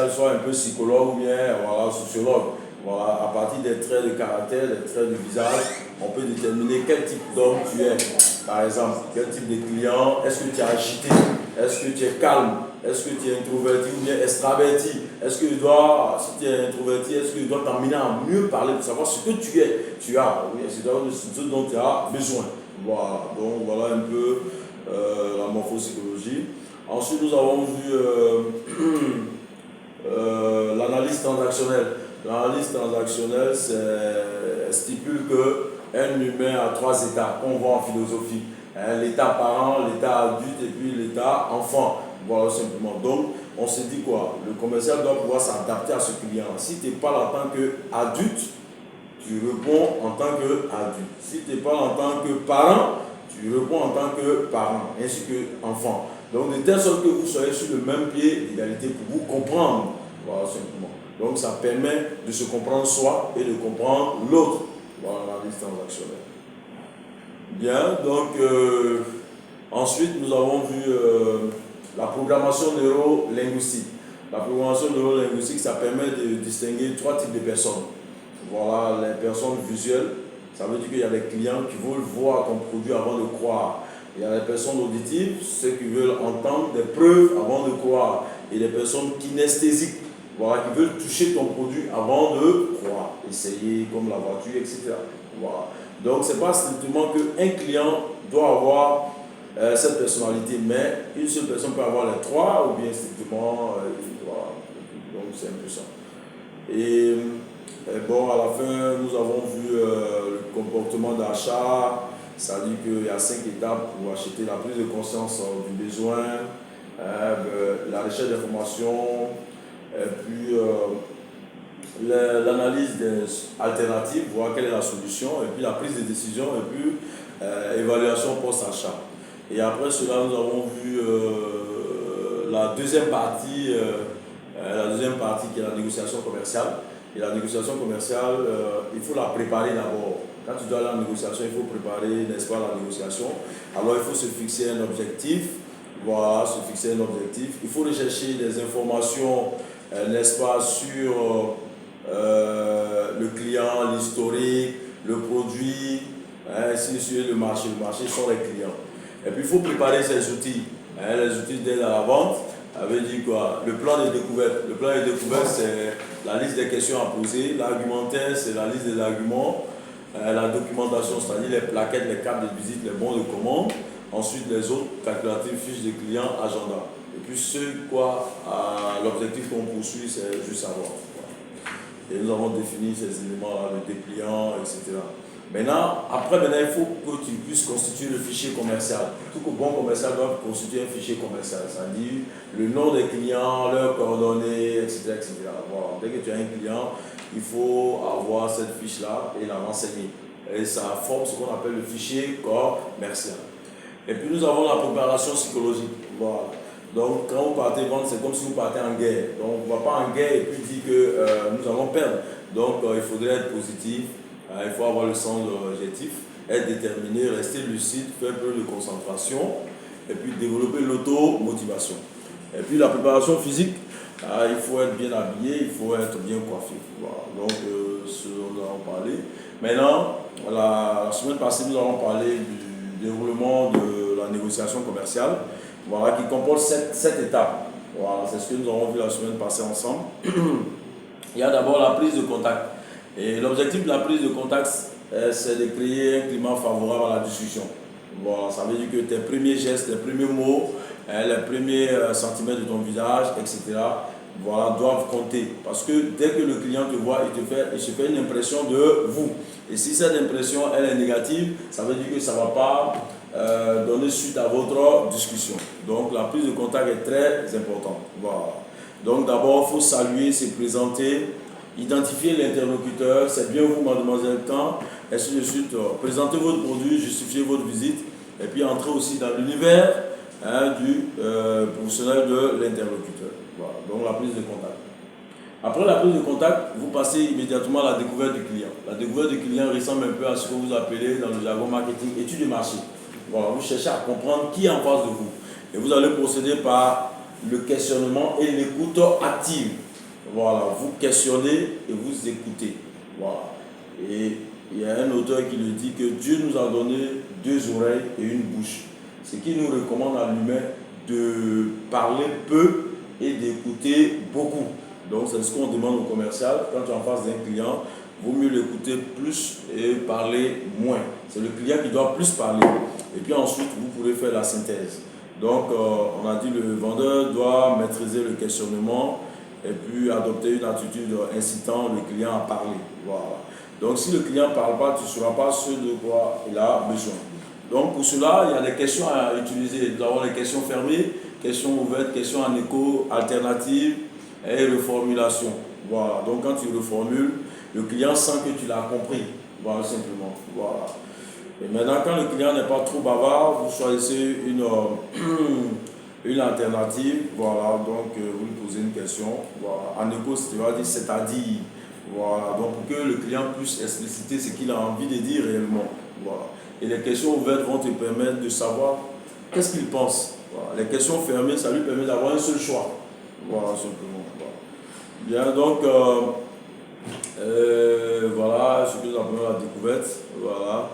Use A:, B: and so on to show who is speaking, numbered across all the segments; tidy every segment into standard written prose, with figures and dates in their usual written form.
A: soit un peu psychologue ou bien voilà, sociologue. Voilà, à partir des traits de caractère, des traits de visage, on peut déterminer quel type d'homme tu es. Par exemple, quel type de client, est-ce que tu es agité, est-ce que tu es calme, est-ce que tu es introverti ou bien extraverti, est-ce que tu dois, si tu es introverti, est-ce que tu dois t'amener à mieux parler pour savoir ce que tu es, oui, c'est ce dont tu as besoin. Voilà, donc voilà un peu la morphopsychologie. Ensuite, nous avons vu l'analyse transactionnelle. L'analyse transactionnelle stipule qu'un humain a trois états qu'on voit en philosophie. L'état parent, l'état adulte et puis l'état enfant. Voilà simplement. Donc, on se dit quoi? Le commercial doit pouvoir s'adapter à ce client. Si tu parles en tant qu'adulte, tu réponds en tant qu'adulte. Si tu parles en tant que parent, tu réponds en tant que parent, ainsi qu'enfant. Donc, de telle sorte que vous soyez sur le même pied d'égalité pour vous comprendre. Voilà simplement. Donc, ça permet de se comprendre soi et de comprendre l'autre. Voilà l'analyse transactionnelle. Bien, donc, ensuite, nous avons vu la programmation neuro-linguistique. La programmation neuro-linguistique, ça permet de distinguer trois types de personnes. Voilà, les personnes visuelles, ça veut dire qu'il y a des clients qui veulent voir ton produit avant de croire. Il y a les personnes auditives, ceux qui veulent entendre des preuves avant de croire. Et les personnes kinesthésiques, voilà, qui veulent toucher ton produit avant de croire. Essayer comme la voiture, etc. Voilà. Donc, ce n'est pas strictement qu'un client doit avoir cette personnalité, mais une seule personne peut avoir les trois, ou bien strictement, voilà. Donc, c'est un peu ça. Et bon, à la fin, nous avons vu le comportement d'achat. Ça dit qu'il y a 5 étapes pour acheter: la prise de conscience du besoin, la recherche d'informations, puis l'analyse des alternatives, voir quelle est la solution, et puis la prise de décision, et puis évaluation post-achat. Et après cela, nous avons vu la deuxième partie qui est la négociation commerciale. Et la négociation commerciale, il faut la préparer d'abord. Quand tu dois aller en négociation, il faut préparer, n'est-ce pas, la négociation. Alors il faut se fixer un objectif. Voilà, se fixer un objectif. Il faut rechercher des informations, n'est-ce pas, sur le client, l'historique, le produit, ainsi de suite, le marché. Le marché sont les clients. Et puis il faut préparer ces outils. Les outils d'aide à la vente. Ça veut dire quoi? Le plan de découverte. Le plan de découverte, c'est la liste des questions à poser. L'argumentaire, c'est la liste des arguments. La documentation, c'est-à-dire les plaquettes, les cartes de visite, les bons de commande. Ensuite, les autres calculatifs, fiches de client, agenda. Et puis, l'objectif qu'on poursuit, c'est juste savoir. Et nous avons défini ces éléments-là, le dépliant, etc. Maintenant, il faut que tu puisses constituer le fichier commercial. Tout bon commercial doit constituer un fichier commercial, c'est-à-dire le nom des clients, leurs coordonnées, etc. etc. Voilà. Dès que tu as un client, il faut avoir cette fiche-là et la renseigner. Et ça forme ce qu'on appelle le fichier commercial. Et puis nous avons la préparation psychologique. Voilà. Donc quand vous partez vendre, c'est comme si vous partez en guerre. Donc on ne va pas en guerre et puis dire que nous allons perdre. Donc il faudrait être positif. Il faut avoir le sens de l'objectif, être déterminé, rester lucide, faire un peu de concentration et puis développer l'auto-motivation. Et puis la préparation physique, il faut être bien habillé, il faut être bien coiffé. Voilà. Donc, ce dont nous allons parler. Maintenant, la semaine passée, nous allons parler du déroulement de la négociation commerciale, voilà, qui comporte 7 étapes. Voilà, c'est ce que nous avons vu la semaine passée ensemble. Il y a d'abord la prise de contact. Et l'objectif de la prise de contact, c'est de créer un climat favorable à la discussion. Voilà, ça veut dire que tes premiers gestes, tes premiers mots, les premiers centimètres de ton visage, etc., voilà, doivent compter. Parce que dès que le client te voit, il se fait une impression de vous. Et si cette impression elle est négative, ça veut dire que ça ne va pas donner suite à votre discussion. Donc la prise de contact est très importante. Voilà. Donc d'abord, il faut saluer, se présenter, identifier l'interlocuteur, c'est bien vous, mademoiselle Tant, ainsi de suite. Présentez votre produit, justifiez votre visite, et puis entrez aussi dans l'univers du professionnel de l'interlocuteur. Voilà, donc la prise de contact. Après la prise de contact, vous passez immédiatement à la découverte du client. La découverte du client ressemble un peu à ce que vous appelez dans le jargon marketing étude de marché. Voilà, vous cherchez à comprendre qui est en face de vous. Et vous allez procéder par le questionnement et l'écoute active. Voilà, vous questionnez et vous écoutez. Voilà. Et il y a un auteur qui le dit que Dieu nous a donné deux oreilles et une bouche. Ce qui nous recommande à l'humain de parler peu et d'écouter beaucoup. Donc c'est ce qu'on demande au commercial. Quand tu es en face d'un client, il vaut mieux l'écouter plus et parler moins. C'est le client qui doit plus parler. Et puis ensuite, vous pourrez faire la synthèse. Donc on a dit le vendeur doit maîtriser le questionnement et puis adopter une attitude incitant le client à parler. Voilà. Donc si le client ne parle pas, tu ne sauras pas ce de quoi il a besoin. Donc pour cela, il y a des questions à utiliser. Nous avons les questions fermées, questions ouvertes, questions en écho, alternatives et reformulation. Voilà. Donc quand tu reformules, le client sent que tu l'as compris. Voilà, simplement. Voilà. Et maintenant, quand le client n'est pas trop bavard, vous choisissez une alternative. Voilà, donc vous lui posez une question. Voilà. En écho, c'est-à-dire. Voilà, donc pour que le client puisse expliciter ce qu'il a envie de dire réellement. Voilà. Et les questions ouvertes vont te permettre de savoir qu'est-ce qu'il pense. Voilà. Les questions fermées, ça lui permet d'avoir un seul choix. Voilà, simplement. Voilà. Bien, donc, voilà ce que nous appelons la découverte. Voilà.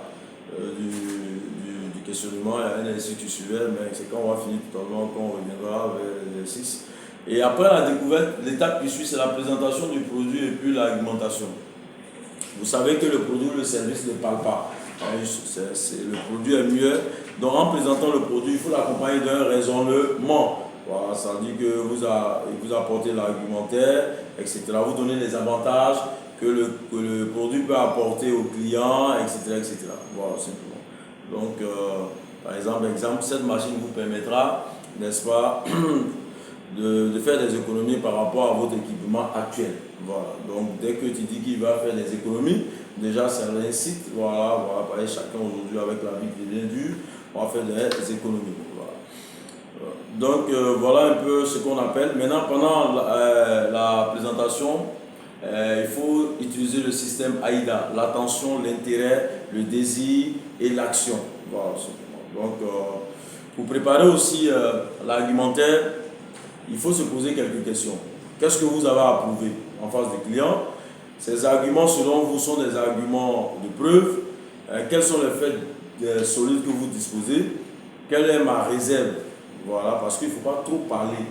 A: Du questionnement, il y a un exercice qui suivait, mais c'est quand on va finir totalement, quand on reviendra vers l'exercice. Et après la découverte, l'étape qui suit, c'est la présentation du produit et puis l'argumentation. Vous savez que le produit ou le service ne parle pas. Le produit est mieux. Donc en présentant le produit, il faut l'accompagner d'un raisonnement. Voilà, ça dit que vous apportez l'argumentaire, etc. Vous donnez les avantages que le produit peut apporter au client, etc. etc. Voilà, simplement. Donc, par exemple, cette machine vous permettra, n'est-ce pas, de faire des économies par rapport à votre équipement actuel. Voilà. Donc, dès que tu dis qu'il va faire des économies, déjà, ça l'incite. Voilà, voilà, chacun aujourd'hui, avec la vie qui devient dure, on va faire des économies. Voilà. Donc, voilà un peu ce qu'on appelle. Maintenant, pendant la présentation, il faut utiliser le système AIDA, l'attention, l'intérêt, le désir et l'action. Voilà, donc, pour préparer aussi l'argumentaire, il faut se poser quelques questions. Qu'est-ce que vous avez à prouver en face des clients? Ces arguments, selon vous, sont des arguments de preuve. Quels sont les faits solides que vous disposez? Quelle est ma réserve? Voilà, parce qu'il ne faut pas trop parler.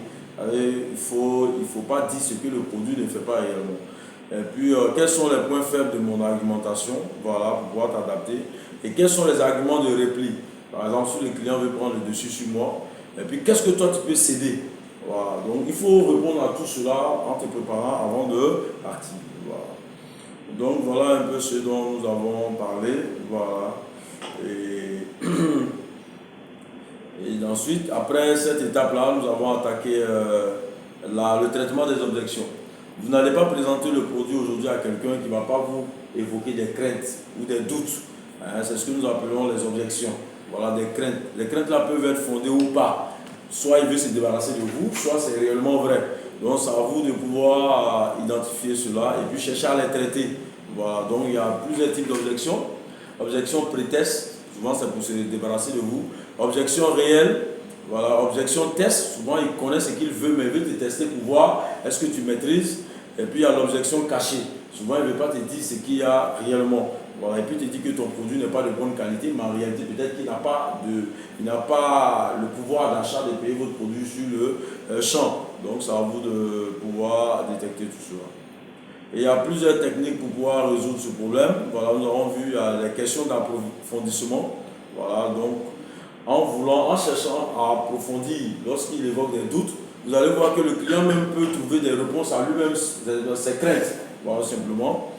A: Il ne faut pas dire ce que le produit ne fait pas réellement. Et puis, quels sont les points faibles de mon argumentation? Voilà, pour pouvoir t'adapter. Et quels sont les arguments de repli? Par exemple, si le client veut prendre le dessus sur moi, et puis qu'est-ce que toi tu peux céder? Voilà, donc il faut répondre à tout cela en te préparant avant de partir. Voilà. Donc voilà un peu ce dont nous avons parlé. Voilà. Et ensuite, après cette étape-là, nous avons attaqué le traitement des objections. Vous n'allez pas présenter le produit aujourd'hui à quelqu'un qui ne va pas vous évoquer des craintes ou des doutes. C'est ce que nous appelons les objections. Voilà, des craintes. Les craintes là peuvent être fondées ou pas. Soit il veut se débarrasser de vous, soit c'est réellement vrai. Donc c'est à vous de pouvoir identifier cela et puis chercher à les traiter. Voilà, donc il y a plusieurs types d'objections. Objection pré-test, souvent c'est pour se débarrasser de vous. Objection réelle, voilà, objection test, souvent il connaît ce qu'il veut, mais il veut te tester pour voir est-ce que tu maîtrises. Et puis il y a l'objection cachée, souvent il ne veut pas te dire ce qu'il y a réellement. Voilà, et puis il te dit que ton produit n'est pas de bonne qualité, mais en réalité peut-être qu'il n'a pas le pouvoir d'achat de payer votre produit sur le champ. Donc c'est à vous de pouvoir détecter tout cela. Et il y a plusieurs techniques pour pouvoir résoudre ce problème. Voilà, nous avons vu les questions d'approfondissement. Voilà, donc en cherchant à approfondir, lorsqu'il évoque des doutes, vous allez voir que le client même peut trouver des réponses à lui-même, ses craintes. Voilà, simplement.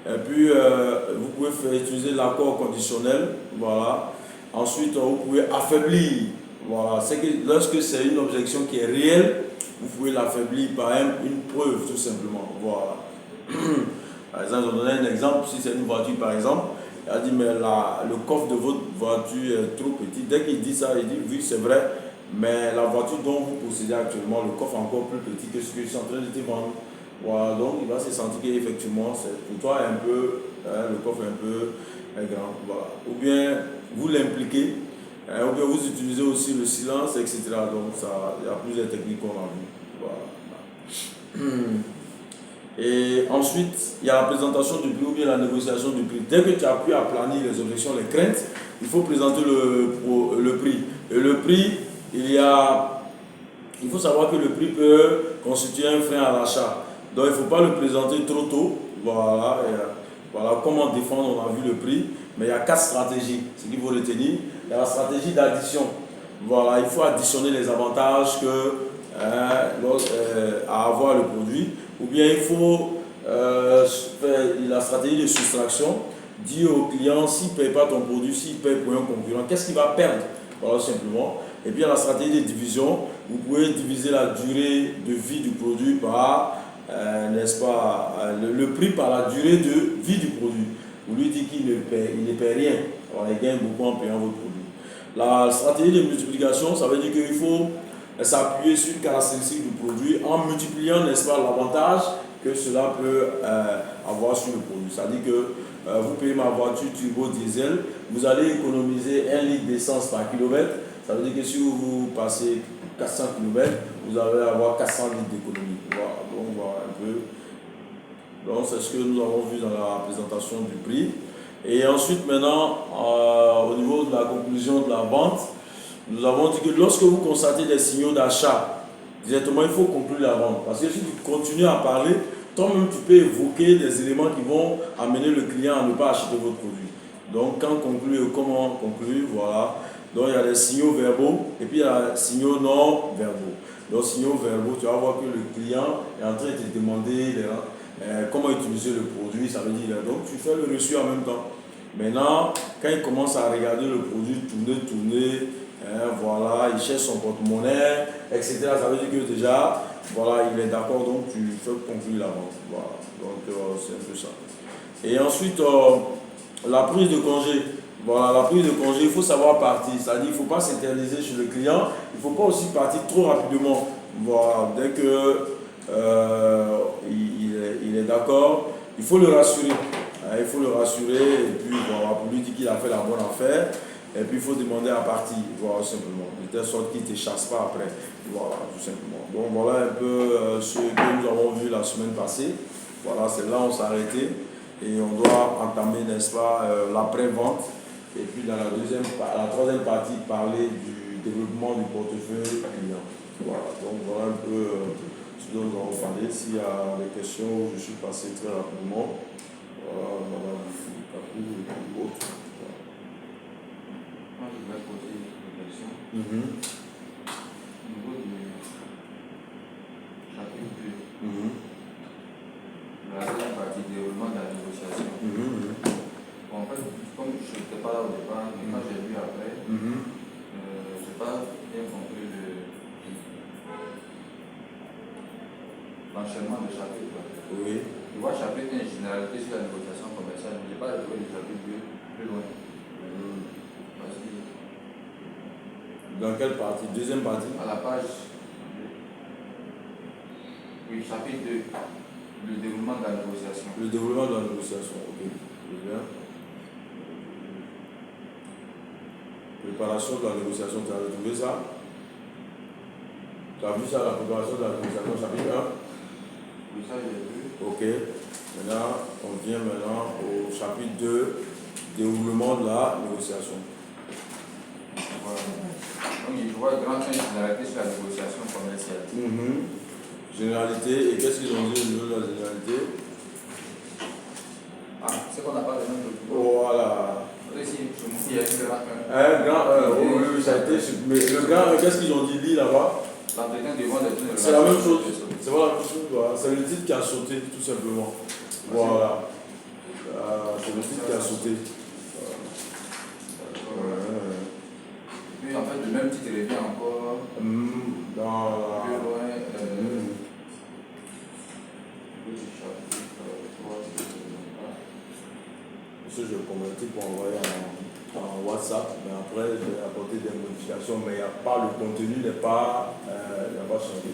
A: Et puis, vous pouvez utiliser l'accord conditionnel. Voilà. Ensuite, vous pouvez affaiblir. Voilà. C'est que lorsque c'est une objection qui est réelle, vous pouvez l'affaiblir par une preuve, tout simplement. Voilà. Par exemple, je vais donner un exemple. Si c'est une voiture, par exemple, il a dit, mais le coffre de votre voiture est trop petit. Dès qu'il dit ça, il dit, oui, c'est vrai, mais la voiture dont vous possédez actuellement, le coffre est encore plus petit que ce que je suis en train de te vendre. Voilà, donc il va se sentir qu'effectivement, pour toi, le coffre est un peu grand. Voilà. Ou bien, vous l'impliquez, ou bien vous utilisez aussi le silence, etc. Donc, il y a plusieurs techniques qu'on a vues. Voilà. Et ensuite, il y a la présentation du prix ou bien la négociation du prix. Dès que tu as pu aplanir les objections, les craintes, il faut présenter le prix. Et le prix, il faut savoir que le prix peut constituer un frein à l'achat. Donc il ne faut pas le présenter trop tôt. Voilà, voilà comment défendre, on a vu le prix. Mais il y a 4 stratégies, ce qu'il faut retenir. Il y a la stratégie d'addition. Voilà, il faut additionner les avantages à avoir le produit. Ou bien il faut faire la stratégie de soustraction. Dire au client, s'il ne paye pas ton produit, s'il paye pour un concurrent, qu'est-ce qu'il va perdre? Voilà, simplement. Et puis, il y a la stratégie de division. Vous pouvez diviser la durée de vie du produit par, n'est-ce pas, le prix par la durée de vie du produit. Vous lui dites qu'il ne paie rien. Alors, il gagne beaucoup en payant votre produit. La stratégie de multiplication, ça veut dire qu'il faut s'appuyer sur une caractéristique du produit en multipliant, n'est-ce pas, l'avantage que cela peut avoir sur le produit. C'est-à-dire que vous payez ma voiture turbo diesel, vous allez économiser 1 litre d'essence par kilomètre. Ça veut dire que si vous passez 400 km, vous allez avoir 400 litres d'économie. Voilà, donc voilà un peu. Donc c'est ce que nous avons vu dans la présentation du prix. Et ensuite maintenant, au niveau de la conclusion de la vente, nous avons dit que lorsque vous constatez des signaux d'achat, directement il faut conclure la vente. Parce que si tu continues à parler, toi-même tu peux évoquer des éléments qui vont amener le client à ne pas acheter votre produit. Donc quand conclure, comment conclure, voilà. Donc il y a des signaux verbaux et puis il y a des signaux non verbaux. Donc signaux verbaux, tu vas voir que le client est en train de te demander comment utiliser le produit, ça veut dire, donc tu fais le reçu en même temps. Maintenant, quand il commence à regarder le produit tourner, voilà, il cherche son porte-monnaie, etc. Ça veut dire que déjà, voilà, il est d'accord, donc tu fais conclure la vente. Voilà, donc c'est un peu ça. Et ensuite, la prise de congé. Voilà, la prise de congé, il faut savoir partir. C'est-à-dire qu'il ne faut pas s'interniser sur le client. Il ne faut pas aussi partir trop rapidement. Voilà, dès que il est d'accord, il faut le rassurer. Il faut le rassurer et puis voilà, pour lui dire qu'il a fait la bonne affaire. Et puis il faut demander à partir, voilà, simplement. De telle sorte qu'il ne te chasse pas après. Voilà, tout simplement. Donc voilà un peu ce que nous avons vu la semaine passée. Voilà, c'est là où on s'est arrêté. Et on doit entamer, n'est-ce pas, l'après-vente. Et puis dans la troisième partie, parler du développement du portefeuille client. Voilà, donc voilà un peu ce dont nous allons parler. S'il y a des questions, je suis passé très rapidement. Voilà, madame Kapou ou autre.
B: Moi, je voudrais poser une question. Au niveau du chapitre 2, la deuxième partie, déroulement de la négociation. Bon, en fait, comme je n'étais pas là au départ, mais quand j'ai vu après, je n'ai pas bien compris l'enchaînement de chapitre.
A: Oui.
B: Je vois chapitre 1, généralité sur la négociation commerciale, mais je n'ai pas trouvé le chapitre 2 plus loin. Parce que
A: dans quelle partie? Deuxième partie?
B: à la page, oui, chapitre 2, le déroulement de la négociation.
A: Le développement de la négociation, ok. Très bien. Préparation de la négociation, tu as retrouvé ça? Tu as vu ça, la préparation de la négociation, chapitre 1?
B: Oui, ça j'ai vu.
A: Ok. Maintenant, on vient maintenant au chapitre 2, déroulement de la négociation.
B: Voilà. Donc, je vois grand train de généralité sur la négociation commerciale.
A: Généralité, et qu'est-ce qu'ils ont dit au niveau de la généralité?
B: Ah, c'est qu'on n'a pas le même document.
A: Voilà.
B: Ici, il y a une grand 1.
A: Un grand 1, oui, ça a été supprimé. Le grand 1, qu'est-ce qu'ils ont dit, lit là-bas?
B: L'entretien devant les deux.
A: C'est la même chose. C'est pas la même chose, voilà. C'est le titre qui a sauté, tout simplement. Voilà. C'est le titre qui a sauté.
B: Puis en fait, le même titre revient encore.
A: Dans la...
B: Plus loin.
A: Je vais convertir pour envoyer en WhatsApp, mais après je vais apporter des modifications, mais il n'y a pas, le contenu n'est pas, changé.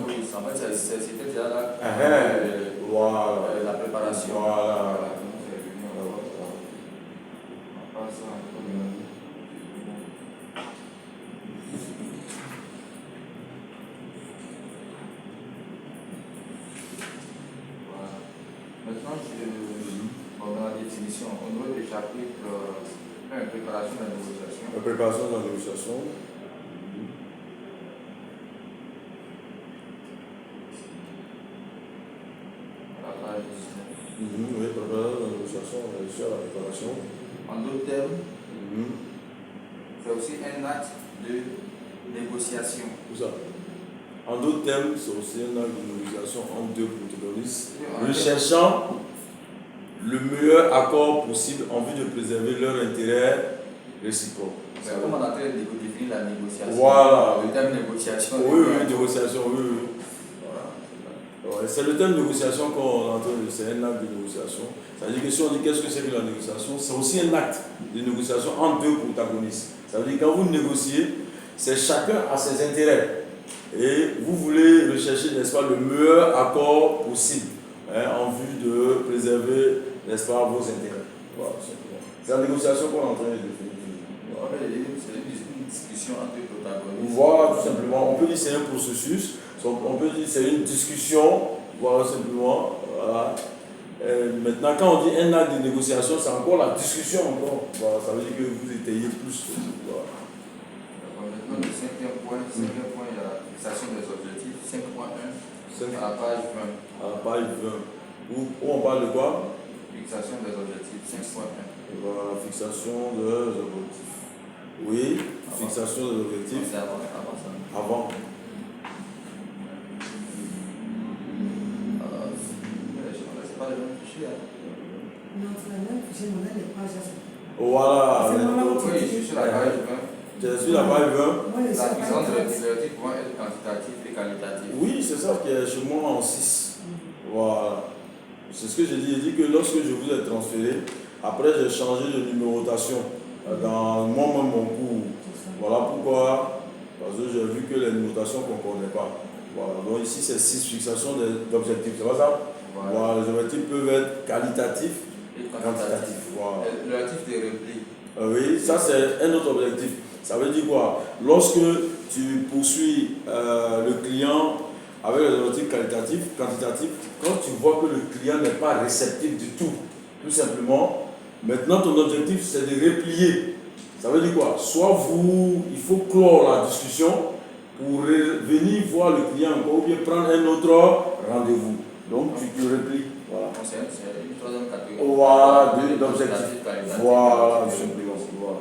B: Oui, en fait, c'était déjà là.
A: Voilà.
B: La préparation.
A: Voilà.
B: Maintenant, dans la définition, au niveau du chapitre 1, préparation de la négociation.
A: La préparation de la négociation.
B: La page 19.
A: Oui, préparation de la négociation, on est sur la préparation.
B: En d'autres termes, c'est aussi un acte de négociation.
A: Tout ça. En d'autres termes, c'est aussi un acte de négociation entre deux protagonistes, recherchant le meilleur accord possible en vue de préserver leur intérêt réciproque.
B: Mais comme on a en train de définir la négociation,
A: voilà.
B: Le terme négociation.
A: Oui, négociation, oui. Voilà, c'est le terme négociation qu'on entend, c'est un acte de négociation. Ça veut dire que si on dit qu'est-ce que c'est que la négociation, c'est aussi un acte de négociation entre deux protagonistes. Ça veut dire que quand vous négociez, c'est chacun a ses intérêts. Et vous voulez rechercher, n'est-ce pas, le meilleur accord possible en vue de préserver, n'est-ce pas, vos intérêts. Voilà, c'est la négociation qu'on est en train de définir.
B: C'est une discussion entre deux protagonistes.
A: Voilà, tout simplement. On peut dire que c'est un processus, on peut dire que c'est une discussion, voilà, simplement. Voilà. Maintenant, quand on dit un acte de négociation, c'est encore la discussion encore. Voilà, ça veut dire que vous étayez plus. Voilà.
B: Maintenant, le cinquième point, il y a la fixation des objectifs. 5.1 à la page 20.
A: À la page 20. Où on parle de quoi?
B: Fixation des objectifs. 5.1.
A: Voilà, fixation des objectifs. Oui, fixation des objectifs.
B: C'est avant ça.
A: Avant.
B: C'est pas le même fichier.
C: Non, c'est le même fichier, on a les pages.
A: Voilà.
B: Oui, je suis sur la page 20.
A: Je suis la page 20.
B: La fixation des objectifs vont être quantitatifs et qualitatifs.
A: Oui, c'est ça qui est chez moi en 6. Voilà. C'est ce que j'ai dit. J'ai dit que lorsque je vous ai transféré, après j'ai changé de numérotation dans moi-même mon cours. Voilà pourquoi. Parce que j'ai vu que les numérotations qu'on ne connaît pas. Voilà. Donc ici c'est 6 fixations d'objectifs. C'est pas ça? Voilà. Les objectifs peuvent être qualitatifs et quantitatifs. Voilà.
B: L'objectif de repli.
A: Oui, ça c'est un autre objectif. Ça veut dire quoi? Lorsque tu poursuis le client avec les objectifs qualitatifs, quantitatifs, quand tu vois que le client n'est pas réceptif du tout simplement, maintenant ton objectif c'est de replier. Ça veut dire quoi? Soit il faut clore la discussion pour venir voir le client encore ou bien prendre un autre rendez-vous. Donc tu te replies. Voilà.
B: C'est une troisième catégorie.
A: Voilà, d'objectifs. Voilà, simplement. Voilà.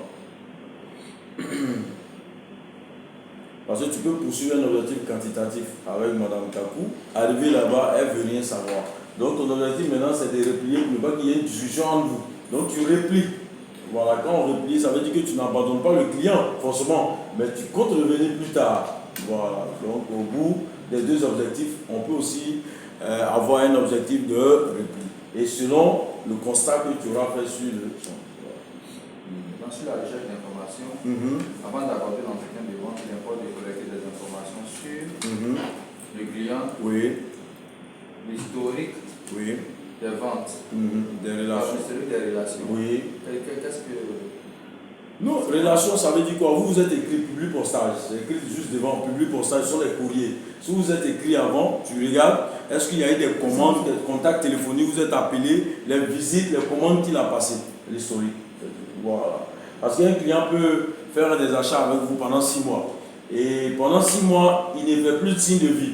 A: Parce que tu peux poursuivre un objectif quantitatif avec Madame Kakou, arriver là-bas, elle veut rien savoir. Donc ton objectif maintenant c'est de replier pour ne pas qu'il y ait une discussion entre vous. Donc tu replies. Voilà, quand on replie, ça veut dire que tu n'abandonnes pas le client, forcément, mais tu comptes revenir plus tard. Voilà, donc au bout des deux objectifs, on peut aussi avoir un objectif de repli. Et selon le constat que tu auras fait sur le champ.
B: Sur la recherche d'informations, avant d'aborder l'entretien de vente, il importe de collecter des informations sur le client, l'historique des ventes,
A: des relations.
B: celui des relations.
A: Oui.
B: Qu'est-ce que.
A: Non, relation, ça veut dire quoi? Vous êtes écrit public postage, c'est écrit juste devant, public postage, ce sont les courriers. Si vous êtes écrit avant, tu regardes, est-ce qu'il y a eu des commandes, des contacts téléphoniques, vous êtes appelé, les visites, les commandes qu'il a passées, l'historique. Voilà. Parce qu'un client peut faire des achats avec vous pendant 6 mois. Et pendant 6 mois, il ne fait plus de signe de vie.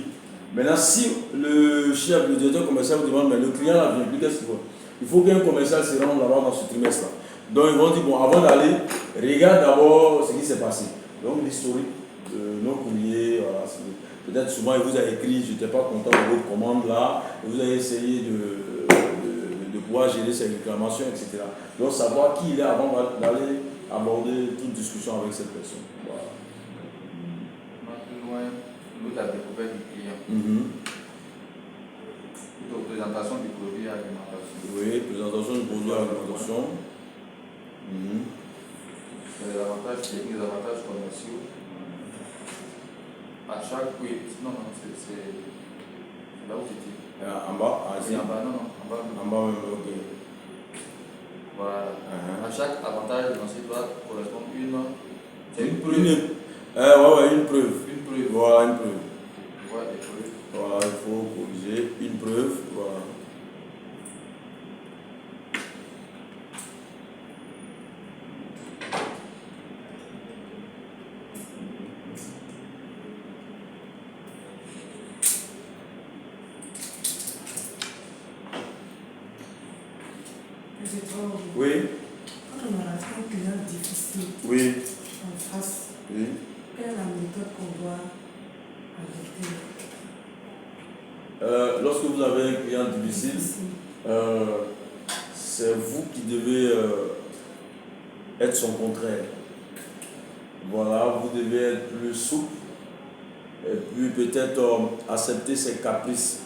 A: Maintenant, si le chef, le directeur commercial vous demande, mais le client n'a vient plus, qu'est-ce qu'il faut? Il faut qu'un commercial se rende là-bas dans ce trimestre-là. Donc ils vont dire, bon, avant d'aller, regarde d'abord ce qui s'est passé. Donc l'historique de nos courriers, voilà, peut-être souvent il vous a écrit, je n'étais pas content de votre commande là, et vous avez essayé de pouvoir gérer ses réclamations, etc. Donc savoir qui il est avant d'aller aborder toute discussion avec cette personne. Voilà.
B: Plus loin, nous la découverte du client. Présentation du produit à l'alimentation.
A: Oui, présentation du produit à l'alimentation.
B: Les avantages techniques, les avantages commerciaux. À chaque. Oui, non, c'est là où c'était.
A: En bas,
B: C'est en bas, non, en bas.
A: En bas même, ok.
B: Voilà. À chaque avantage énoncé doit correspondre une. C'est une preuve.
A: Une preuve.
B: Une preuve.
A: Voilà, une preuve.
B: Voilà, des preuves.
A: Voilà, il faut corriger une preuve. Voilà.
C: trop.
A: Oui.
C: Quand on a un client difficile
A: Oui.
C: en face,
A: Oui.
C: quelle est la méthode qu'on doit adopter?
A: Lorsque vous avez un client difficile, c'est vous qui devez être son contraire. Voilà, vous devez être plus souple et puis peut-être accepter ses caprices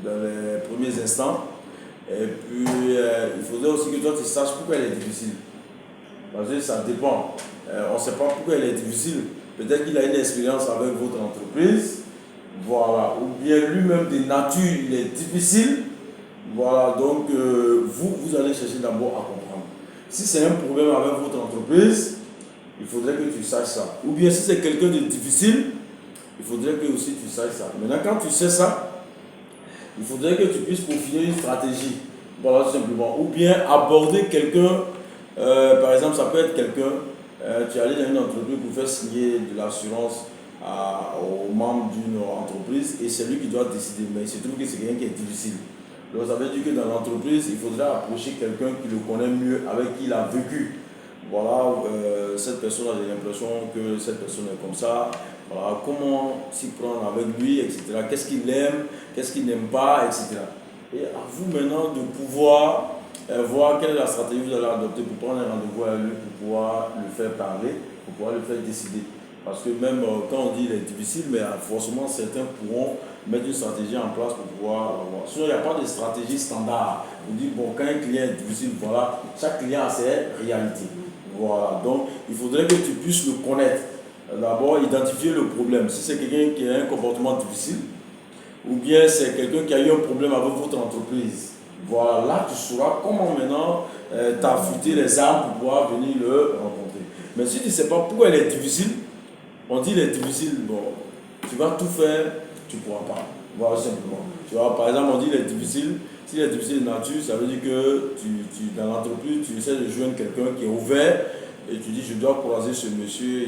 A: dans les premiers instants. Et puis il faudrait aussi que toi tu saches pourquoi elle est difficile. Parce que ça dépend. On ne sait pas pourquoi elle est difficile. Peut-être qu'il a une expérience avec votre entreprise. Voilà. Ou bien lui-même de nature, il est difficile. Voilà. Donc, vous allez chercher d'abord à comprendre. Si c'est un problème avec votre entreprise, il faudrait que tu saches ça. Ou bien si c'est quelqu'un de difficile, il faudrait que aussi tu saches ça. Maintenant, quand tu sais ça, il faudrait que tu puisses peaufiner une stratégie. Voilà, tout simplement. Ou bien aborder quelqu'un. Par exemple, ça peut être quelqu'un, tu es allé dans une entreprise pour faire signer de l'assurance aux membres d'une entreprise et c'est lui qui doit décider. Mais il se trouve que c'est quelqu'un qui est difficile. Donc ça veut dire que dans l'entreprise, il faudrait approcher quelqu'un qui le connaît mieux, avec qui il a vécu. Voilà, cette personne a l'impression que cette personne est comme ça. Voilà, comment s'y prendre avec lui, etc. Qu'est-ce qu'il aime, qu'est-ce qu'il n'aime pas, etc. Et à vous maintenant de pouvoir voir quelle est la stratégie que vous allez adopter pour prendre un rendez-vous avec lui, pour pouvoir le faire parler, pour pouvoir le faire décider. Parce que même quand on dit qu'il est difficile, mais forcément certains pourront mettre une stratégie en place pour pouvoir avoir. Sinon, il n'y a pas de stratégie standard. On dit, bon, quand un client est difficile, voilà, chaque client a ses réalités. Voilà, donc il faudrait que tu puisses le connaître. D'abord, identifier le problème. Si c'est quelqu'un qui a un comportement difficile, ou bien c'est quelqu'un qui a eu un problème avec votre entreprise, voilà, là tu sauras comment maintenant t'affûter les armes pour pouvoir venir le rencontrer. Mais si tu ne sais pas pourquoi elle est difficile, on dit qu'elle est difficile, bon, tu vas tout faire, tu ne pourras pas. Voilà, simplement. Tu vois, par exemple, on dit qu'elle est difficile. S'il est difficile de nature, ça veut dire que dans l'entreprise, tu essaies de joindre quelqu'un qui est ouvert et tu dis, je dois croiser ce monsieur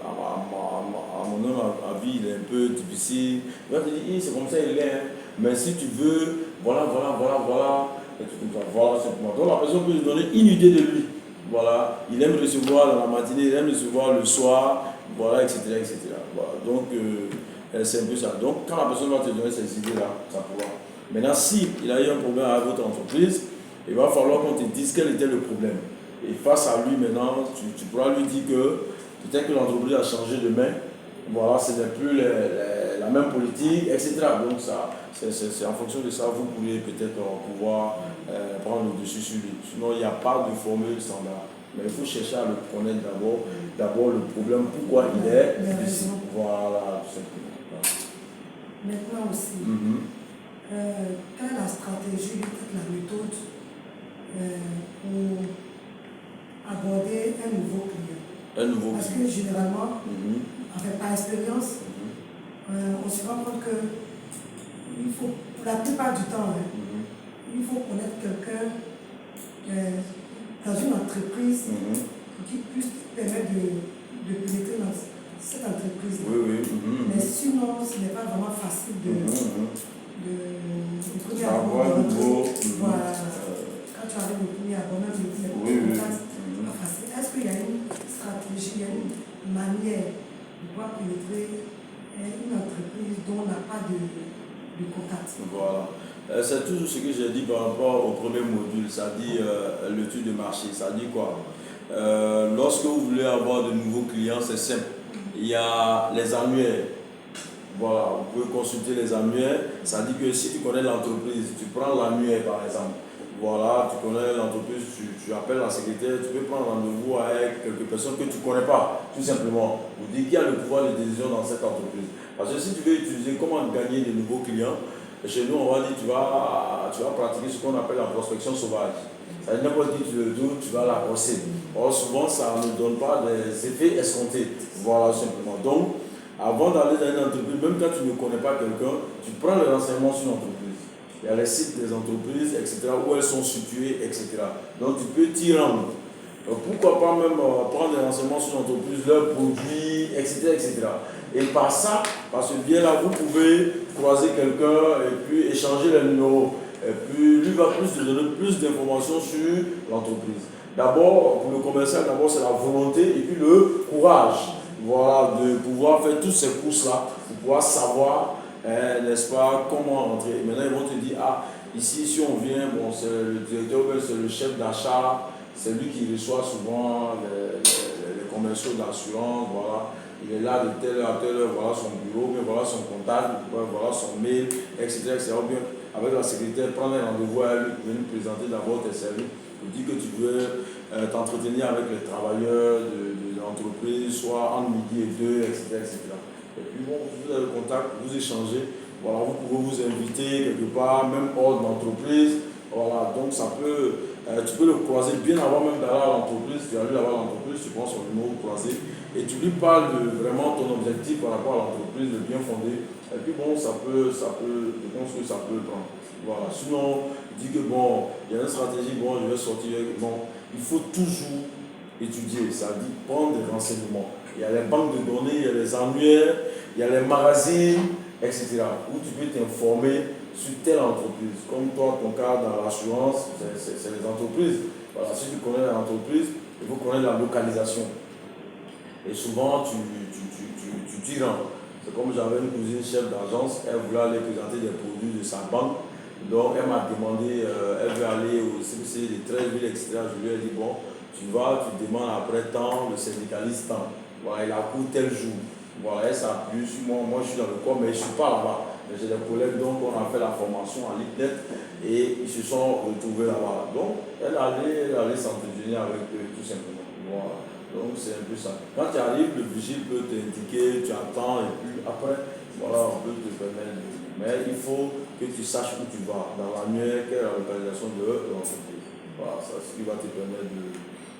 A: à mon avis, il est un peu difficile. Il va te dire, c'est comme ça, il est. Hein. Mais si tu veux, voilà. Et tout comme ça. Voilà, simplement. Donc la personne peut lui donner une idée de lui. Voilà, il aime recevoir dans la matinée, il aime recevoir le soir, voilà, etc. Voilà. Donc, c'est un peu ça. Donc, quand la personne va te donner ces idées-là, ça pourra. Maintenant, si il a eu un problème avec votre entreprise, il va falloir qu'on te dise quel était le problème. Et face à lui, maintenant, tu pourras lui dire que peut-être que l'entreprise a changé de main, voilà, ce n'est plus la même politique, etc. Donc, ça, c'est en fonction de ça, vous pourriez peut-être pouvoir prendre le dessus sur lui. Sinon, il n'y a pas de formule standard. Mais il faut chercher à le connaître d'abord le problème, pourquoi il est ici. Voilà, tout simplement. Voilà.
C: Maintenant aussi, quelle est la stratégie, peut-être la méthode pour aborder un nouveau client? Parce que généralement, par expérience, on se rend compte que il faut, pour la plupart du temps, il faut connaître quelqu'un dans une entreprise qui puisse permettre de pénétrer dans cette entreprise. Mais sinon, ce n'est pas vraiment facile de premier abord. Voilà. Quand tu arrives au premier abord, même le pas facile. Est-ce qu'il y a une stratégie, il y a une manière de pouvoir pénétrer une entreprise dont on n'a pas de contact?
A: Voilà. C'est toujours ce que j'ai dit par rapport au premier module, ça dit l'étude de marché. Ça dit quoi? Lorsque vous voulez avoir de nouveaux clients, c'est simple. Il y a les annuaires. Voilà, vous pouvez consulter les annuaires. Ça dit que si tu connais l'entreprise, tu prends l'annuaire par exemple. Voilà, tu connais l'entreprise, tu appelles la secrétaire, tu peux prendre rendez-vous avec quelques personnes que tu ne connais pas, tout simplement. Vous dites qui a le pouvoir de décision dans cette entreprise. Parce que si tu veux utiliser comment gagner de nouveaux clients, chez nous, on va dire tu vas pratiquer ce qu'on appelle la prospection sauvage. C'est-à-dire n'importe qui tu le doutes, tu vas la brosser. Or, souvent, ça ne donne pas des effets escomptés. Voilà, simplement. Donc, avant d'aller dans une entreprise, même quand tu ne connais pas quelqu'un, tu prends les renseignements sur l'entreprise. Il y a les sites des entreprises, etc., où elles sont situées, etc. Donc, tu peux t'y rendre. Pourquoi pas même prendre des renseignements sur l'entreprise, leurs produits, etc. Et par ça, par ce biais-là, vous pouvez croiser quelqu'un et puis échanger les numéros. Et puis, lui va plus te donner plus d'informations sur l'entreprise. D'abord, pour le commercial, d'abord c'est la volonté et puis le courage. Voilà, de pouvoir faire toutes ces courses-là, pour pouvoir savoir, n'est-ce pas, comment rentrer. Maintenant, ils vont te dire, ah, ici, si on vient, bon, c'est le directeur, c'est le chef d'achat, c'est lui qui reçoit souvent les commerciaux d'assurance, voilà. Il est là de telle heure à telle heure, voilà son bureau, bien voilà son comptable, voilà son mail, etc. etc. Ou bien avec la secrétaire, prendre un rendez-vous à elle, venir présenter d'abord tes services, pour dire que tu veux t'entretenir avec les travailleurs de l'entreprise, soit entre midi et 2, etc., etc. Et puis bon, vous avez le contact, vous échangez, voilà, vous pouvez vous inviter quelque part, même hors d'entreprise, voilà, donc ça peut, tu peux le croiser bien avant même d'aller à l'entreprise, tu as lu là-bas l'entreprise, tu prends son numéro croisé, et tu lui parles de vraiment ton objectif par rapport à l'entreprise, de bien fondé. Et puis bon, je pense que ça peut prendre. Voilà. Sinon, dis que bon, il y a une stratégie, bon, je vais sortir, bon, il faut toujours étudier, ça dit prendre des renseignements. Il y a les banques de données, il y a les annuaires, il y a les magazines, etc. où tu peux t'informer sur telle entreprise. Comme toi, ton cas dans l'assurance, c'est les entreprises. Voilà. Si tu connais l'entreprise, il faut connaître la localisation. Et souvent, tu t'y rends. C'est comme j'avais une cousine chef d'agence, elle voulait aller présenter des produits de sa banque. Donc, elle m'a demandé, elle veut aller au CPC des 13 villes, etc. Je lui ai dit, bon, tu vas, tu demandes après temps, le syndicaliste temps. Voilà, il a cours tel jour. Voilà, elle s'appuie sur moi. Moi, je suis dans le corps, mais je ne suis pas là-bas. Mais j'ai des collègues, donc on a fait la formation à l'ITNET et ils se sont retrouvés là-bas. Donc, elle allait s'entretenir avec eux, tout simplement. Voilà. Donc c'est un peu ça. Quand tu arrives, le vigile peut t'indiquer, tu attends et puis après, voilà, on peut te permettre. Mais il faut que tu saches où tu vas, dans l'annuaire, quelle est la localisation de l'entreprise. Voilà, c'est ce qui va te permettre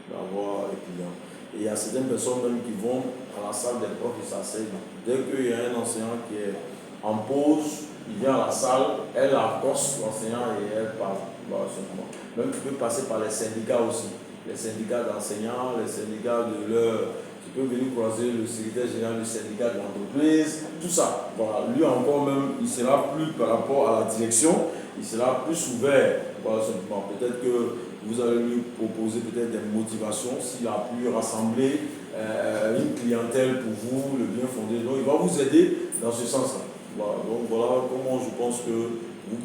A: d'avoir les clients. Et il y a certaines personnes même qui vont à la salle des profs et s'asseyent. Dès qu'il y a un enseignant qui est en pause, il vient à la salle, elle accoste l'enseignant et elle parle. Voilà, simplement. Même tu peux passer par les syndicats aussi. Les syndicats d'enseignants, les syndicats de leur... Tu peux venir croiser le secrétaire général du syndicat de l'entreprise, tout ça. Voilà, lui encore même, il sera plus par rapport à la direction, il sera plus ouvert. Voilà, simplement. Peut-être que vous allez lui proposer peut-être des motivations, s'il a pu rassembler une clientèle pour vous, le bien fondé. Donc, il va vous aider dans ce sens-là. Voilà, donc voilà comment je pense que vous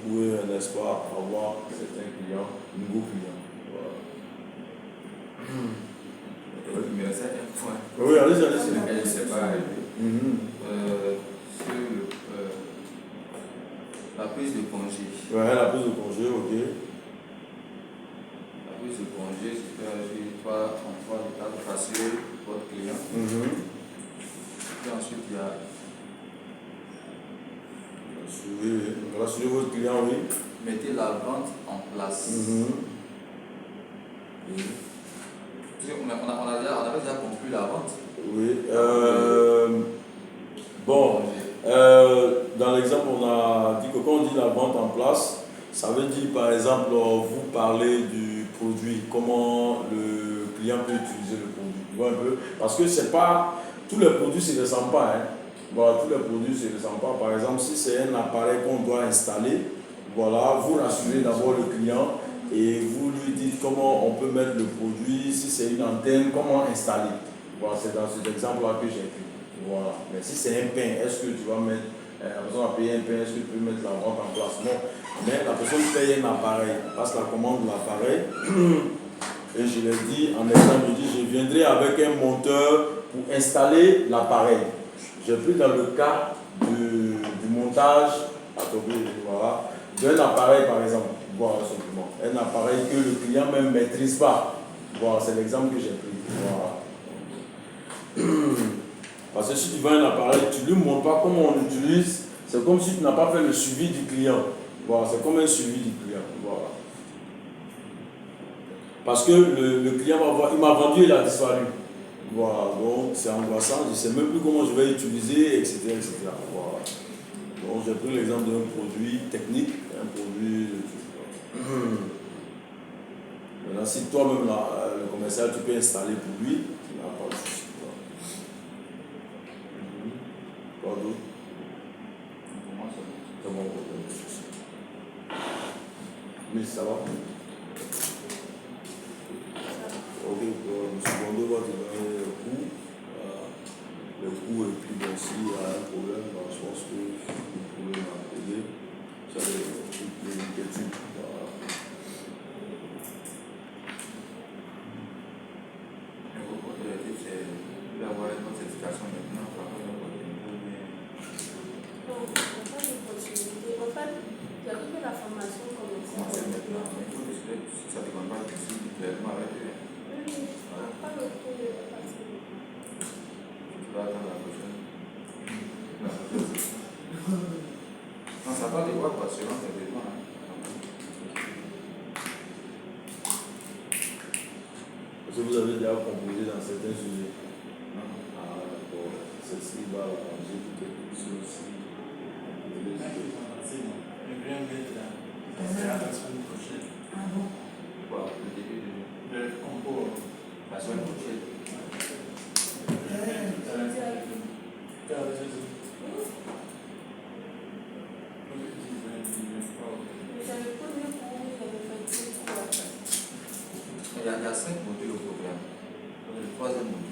A: pouvez, n'est-ce pas, avoir certains clients, nouveaux clients.
B: Mais c'est un point.
A: Oui, allez-y.
B: Sur lequel je ne sais pas arriver. Sur la prise de congé.
A: Ouais, la prise de congé, ok.
B: La prise de congé, c'est que en trois étapes pour rassurer votre client. Et ensuite, il y a. Rassurer
A: votre client, oui.
B: Mettez la vente en place. On avait déjà conclu la vente.
A: Oui. Dans l'exemple, on a dit que quand on dit la vente en place, ça veut dire par exemple, vous parlez du produit, comment le client peut utiliser le produit. Tu vois un peu? Parce que c'est pas, tous les produits ne se ressemblent pas. Voilà, tous les produits ne se ressemblent pas. Par exemple, si c'est un appareil qu'on doit installer, voilà, vous rassurez d'abord le client et vous lui dites comment on peut mettre le produit, si c'est une antenne, comment installer. Voilà, c'est dans cet exemple-là que j'ai pris. Voilà. Mais si c'est un pain, est-ce que tu vas mettre, la personne a payé un pain, est-ce que tu peux mettre la vente en place? Non. Mais la personne paye un appareil, passe la commande de l'appareil, et je l'ai dit en exemple, je viendrai avec un monteur pour installer l'appareil. J'ai pris dans le cas du montage, voilà, d'un appareil par exemple. Voilà, simplement. Un appareil que le client même ne maîtrise pas. Voilà, c'est l'exemple que j'ai pris. Voilà. Parce que si tu vends un appareil, tu ne lui montres pas comment on l'utilise, c'est comme si tu n'as pas fait le suivi du client. Voilà, c'est comme un suivi du client. Voilà. Parce que le client va voir, il m'a vendu, il a disparu. Voilà, donc c'est angoissant, je ne sais même plus comment je vais utiliser, etc. etc. Voilà. Donc j'ai pris l'exemple d'un produit technique, un produit. Maintenant, si toi-même, le commercial, tu peux installer pour lui, il n'a pas de souci. Quoi d'autre? C'est bon, pas de souci. Mais ça va. Ok, M. Bondo va te donner le coût. Le coût, et puis bon, s'il y a un problème, je pense que vous pouvez m'appeler. Ça va être toutes les inquiétudes. Parce que vous avez déjà composé dans certains sujets. Celle-ci va arranger pour quelque chose aussi.
D: La semaine prochaine.
C: Ah bon?
B: Le début de
D: Le concours.
B: la semaine prochaine. Il y a 5 modules au programme. Le troisième module.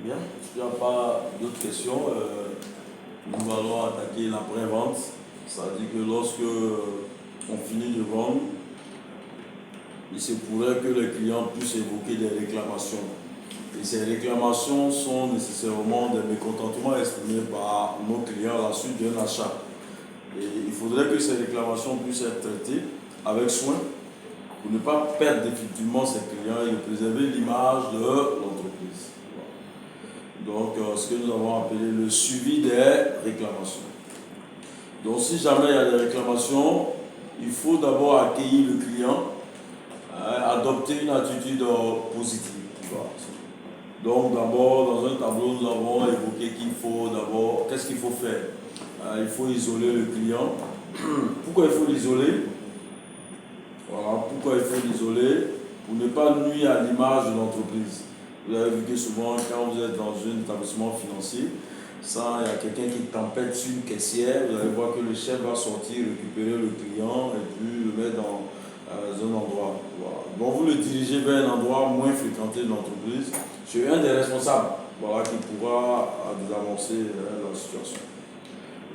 A: Bien, s'il n'y a pas d'autres questions, nous allons attaquer l'après-vente. C'est-à-dire que lorsque on finit de vendre, il se pourrait que les clients puissent évoquer des réclamations. Et ces réclamations sont nécessairement des mécontentements exprimés par nos clients à la suite d'un achat. Et il faudrait que ces réclamations puissent être traitées avec soin pour ne pas perdre définitivement ces clients et de préserver l'image de l'entreprise. Donc, ce que nous avons appelé le suivi des réclamations. Donc, si jamais il y a des réclamations, il faut d'abord accueillir le client, adopter une attitude positive. Donc, d'abord, dans un tableau, nous avons évoqué qu'il faut d'abord, qu'est-ce qu'il faut faire? Il faut isoler le client. Pourquoi il faut l'isoler? Voilà, pourquoi il faut l'isoler? Pour ne pas nuire à l'image de l'entreprise. Vous avez vu que souvent, quand vous êtes dans un établissement financier, il y a quelqu'un qui tempête sur une caissière, vous allez voir que le chef va sortir, récupérer le client et puis le mettre dans un endroit. Voilà. Donc vous le dirigez vers un endroit moins fréquenté de l'entreprise. C'est un des responsables qui pourra désamorcer la situation.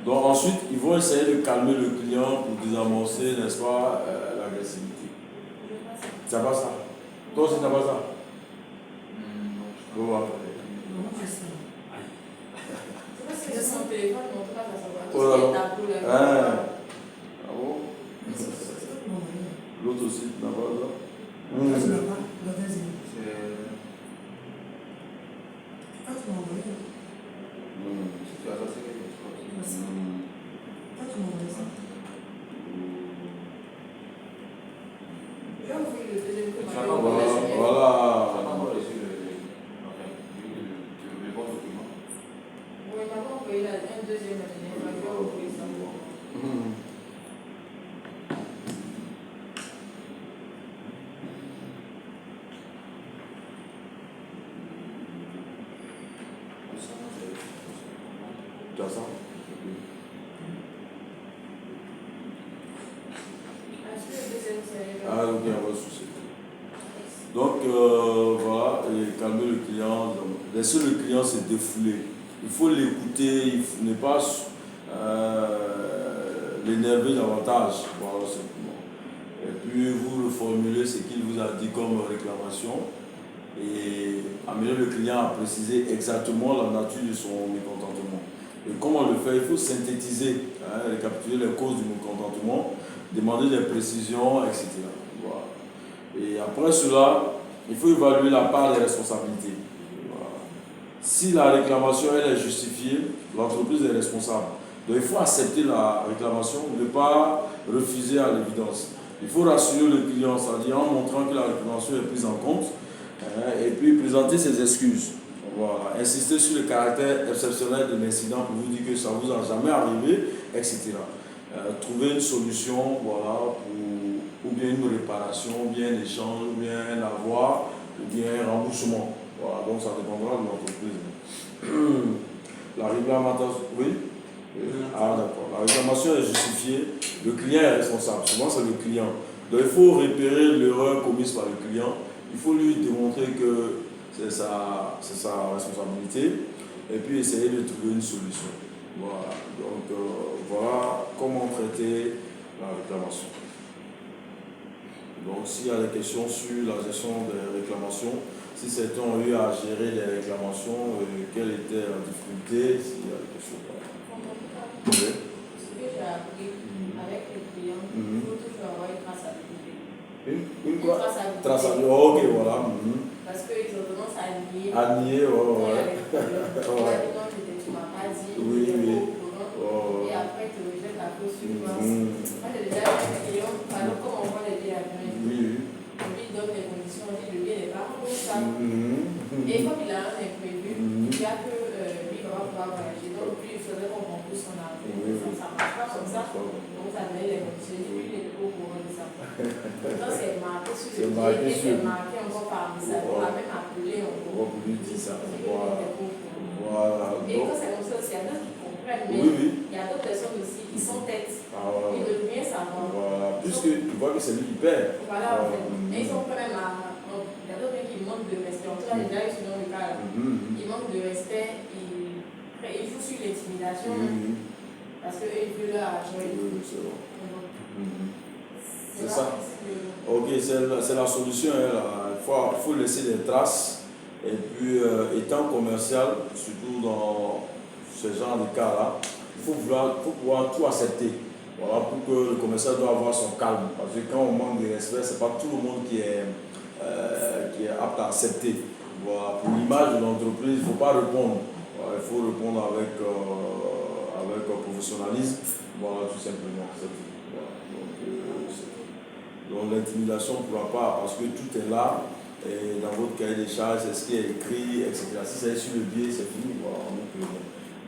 A: Donc ensuite, ils vont essayer de calmer le client pour désamorcer, n'est-ce pas, l'agressivité. Ça passe ça? Toi aussi, ça passe ça? Bon,
E: C'est son téléphone, mais en tout cas, ça va.
A: Oh là là.
E: Ah
A: bon? L'autre aussi, tu n'as pas ça?
C: Tu n'as pas le deuxième. Ah, tu m'as envoyé.
B: Tu as sorti quelque chose.
C: Ah, tu m'as envoyé ça.
E: J'ai envoyé le deuxième coup.
B: Tu as pas encore reçu. Tu
A: Voilà.
B: as pas encore reçu le bon document.
E: Oui, il m'a pas envoyé un deuxième la dernière fois. Je vais envoyer ça.
A: Tu as ça?
E: Est-ce que le deuxième, c'est...
A: Ah, ok, on va se soucier. Donc, voilà, et calmer le client, laisser le client se défouler. Il faut l'écouter, il faut ne pas l'énerver davantage. Voilà, simplement. Et puis, vous le formulez ce qu'il vous a dit comme réclamation et amener le client à préciser exactement la nature de son mécontentement. Et comment le faire? Il faut synthétiser, récapituler les causes du mécontentement, demander des précisions, etc. Voilà. Et après cela, il faut évaluer la part des responsabilités. Voilà. Si la réclamation elle est justifiée, l'entreprise est responsable. Donc il faut accepter la réclamation, ne pas refuser à l'évidence. Il faut rassurer le client, c'est-à-dire en montrant que la réclamation est prise en compte, et puis présenter ses excuses. Voilà. Insister sur le caractère exceptionnel de l'incident pour vous dire que ça ne vous a jamais arrivé, etc. Trouver une solution, voilà, ou bien une réparation, ou bien un échange, ou bien un avoir, ou bien un remboursement. Voilà, donc ça dépendra de l'entreprise. La réglementation, oui. Ah d'accord. La réclamation est justifiée, le client est responsable. Souvent c'est le client. Donc il faut repérer l'erreur commise par le client. Il faut lui démontrer que c'est sa responsabilité et puis essayer de trouver une solution. Voilà. Donc voilà comment traiter la réclamation. Donc s'il y a des questions sur la gestion des réclamations, si certains ont eu à gérer les réclamations, quelle était la difficulté, s'il y a des questions.
E: Ce que j'ai appris avec le client, il faut toujours avoir une traçabilité.
A: Une quoi?
E: Traçabilité.
A: Ok, voilà.
E: Parce qu'ils ont tendance à nier.
A: À nier,
E: ouais. Non, tu m'as pas dit.
A: Oui.
E: Et après, tu rejettes la fausse substance. Moi, j'ai déjà eu un client, alors comme on voit les billets à venir, il donne les conditions, on dit le billet n'est pas comme ça. Et comme il a un imprévu, il y a que lui va pouvoir voyager. Donc, lui, il faudrait qu'on conclue son argent. Ça ne marche pas comme ça. Donc, ça donnait les conditions. Lui, il est au courant de ça. Donc, c'est marqué sur le billet et c'est marqué encore par message. On va même appeler encore.
A: On lui dit ça.
E: Voilà. Et quand c'est comme ça, il y a d'autres qui comprennent, mais il y a d'autres personnes aussi qui sont têtes. Ils veulent bien savoir.
A: Voilà. Puisque tu vois que c'est lui qui perd.
E: Voilà, en fait. Mais ils sont quand même à. Il y a d'autres qui manquent de respect. En tout cas, déjà, ils sont dans le cas là. Ils manquent de respect. Ils jouent sur l'intimidation. Parce qu'ils veulent leur argent.
A: C'est ça. Ok, c'est la solution. Il faut laisser des traces. Et puis, étant commercial, surtout dans ce genre de cas-là, il faut pouvoir tout accepter. Voilà, pour que le commercial doit avoir son calme. Parce que quand on manque de respect, ce n'est pas tout le monde qui est apte à accepter. Voilà, pour l'image de l'entreprise, il ne faut pas répondre. Voilà, il faut répondre avec professionnalisme. Voilà, tout simplement. Voilà, donc l'intimidation ne pourra pas, parce que tout est là. Et dans votre cahier des charges, c'est ce qui est écrit, etc. Si c'est sur le biais, c'est fini. Voilà,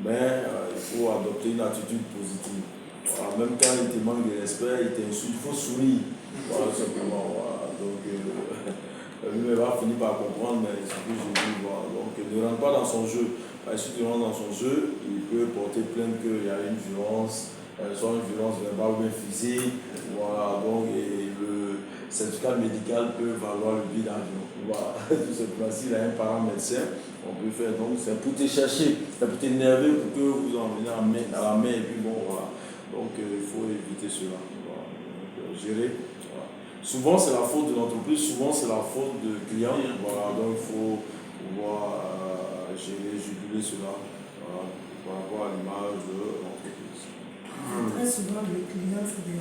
A: mais il faut adopter une attitude positive. Voilà, même quand il te manque de respect, il t'insulte, il faut sourire. Voilà, simplement. Voilà. Donc, lui va finir par comprendre, mais ce que je dis. Voilà. Donc, ne rentre pas dans son jeu. Si tu rentres dans son jeu, il peut porter plainte qu'il y a une violence, soit une violence verbale ou bien physique. Voilà, donc, et le certificat médical peut valoir le billet d'avion. Voilà, tout simplement. S'il a un parent médecin, on peut faire. Donc, c'est pour te chercher, c'est pour t'énerver, pour que vous en venez à la main, et puis bon, voilà. Donc, il faut éviter cela. Voilà. Donc, gérer. Voilà. Souvent, c'est la faute de l'entreprise, souvent, c'est la faute du client. Voilà, donc, il faut pouvoir gérer, juguler cela. Voilà, par rapport à l'image de l'entreprise.
C: Très souvent, les clients, c'est des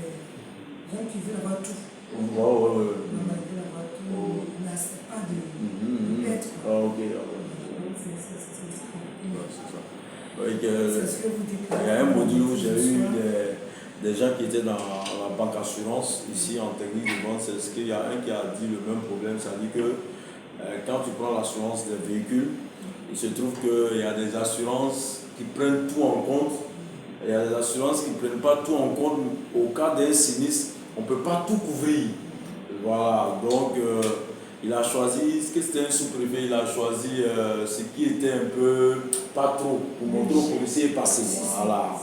C: gens qui veulent avoir tout.
A: Ouais.
C: Ils veulent avoir tout, ils n'acceptent pas de perdre.
A: Ok.
C: C'est ce que vous dites.
A: Il y a un module où j'ai eu des gens qui étaient dans la banque assurance, ici en technique de vente. C'est ce qu'il y a un qui a dit le même problème, c'est-à-dire que quand tu prends l'assurance des véhicules, il se trouve qu'il y a des assurances qui prennent tout en compte. Et il y a des assurances qui ne prennent pas tout en compte. Au cas d'un sinistre, on ne peut pas tout couvrir. Voilà, donc il a choisi, ce que c'était un sous-préfet, il a choisi ce qui était un peu pas trop, pour montrer aux policiers passer. Voilà.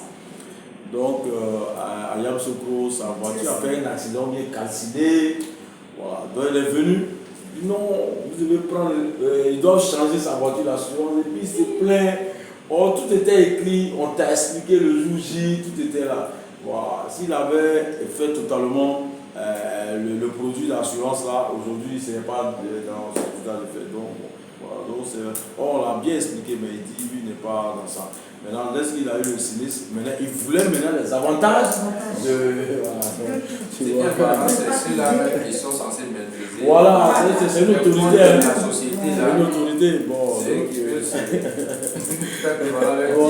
A: Donc à Yamoussoukro, sa voiture a fait un accident bien calciné. Voilà, donc il est venu. Non, vous devez prendre, ils doivent changer sa voiture d'assurance, et puis il se plaint. Oh, tout était écrit, on t'a expliqué le jour J, tout était là. Voilà. S'il avait fait totalement le produit d'assurance là, aujourd'hui, ce n'est pas dans ce état de fait. Donc, voilà. Donc on l'a bien expliqué, mais il dit lui n'est pas dans ça. Maintenant, dès qu'il a eu le sinistre, maintenant, il voulait maintenant les avantages de.
B: Voilà. C'est ceux-là qui sont censés maîtriser.
A: Voilà, c'est une autorité.
B: La société,
A: une autorité. Bon,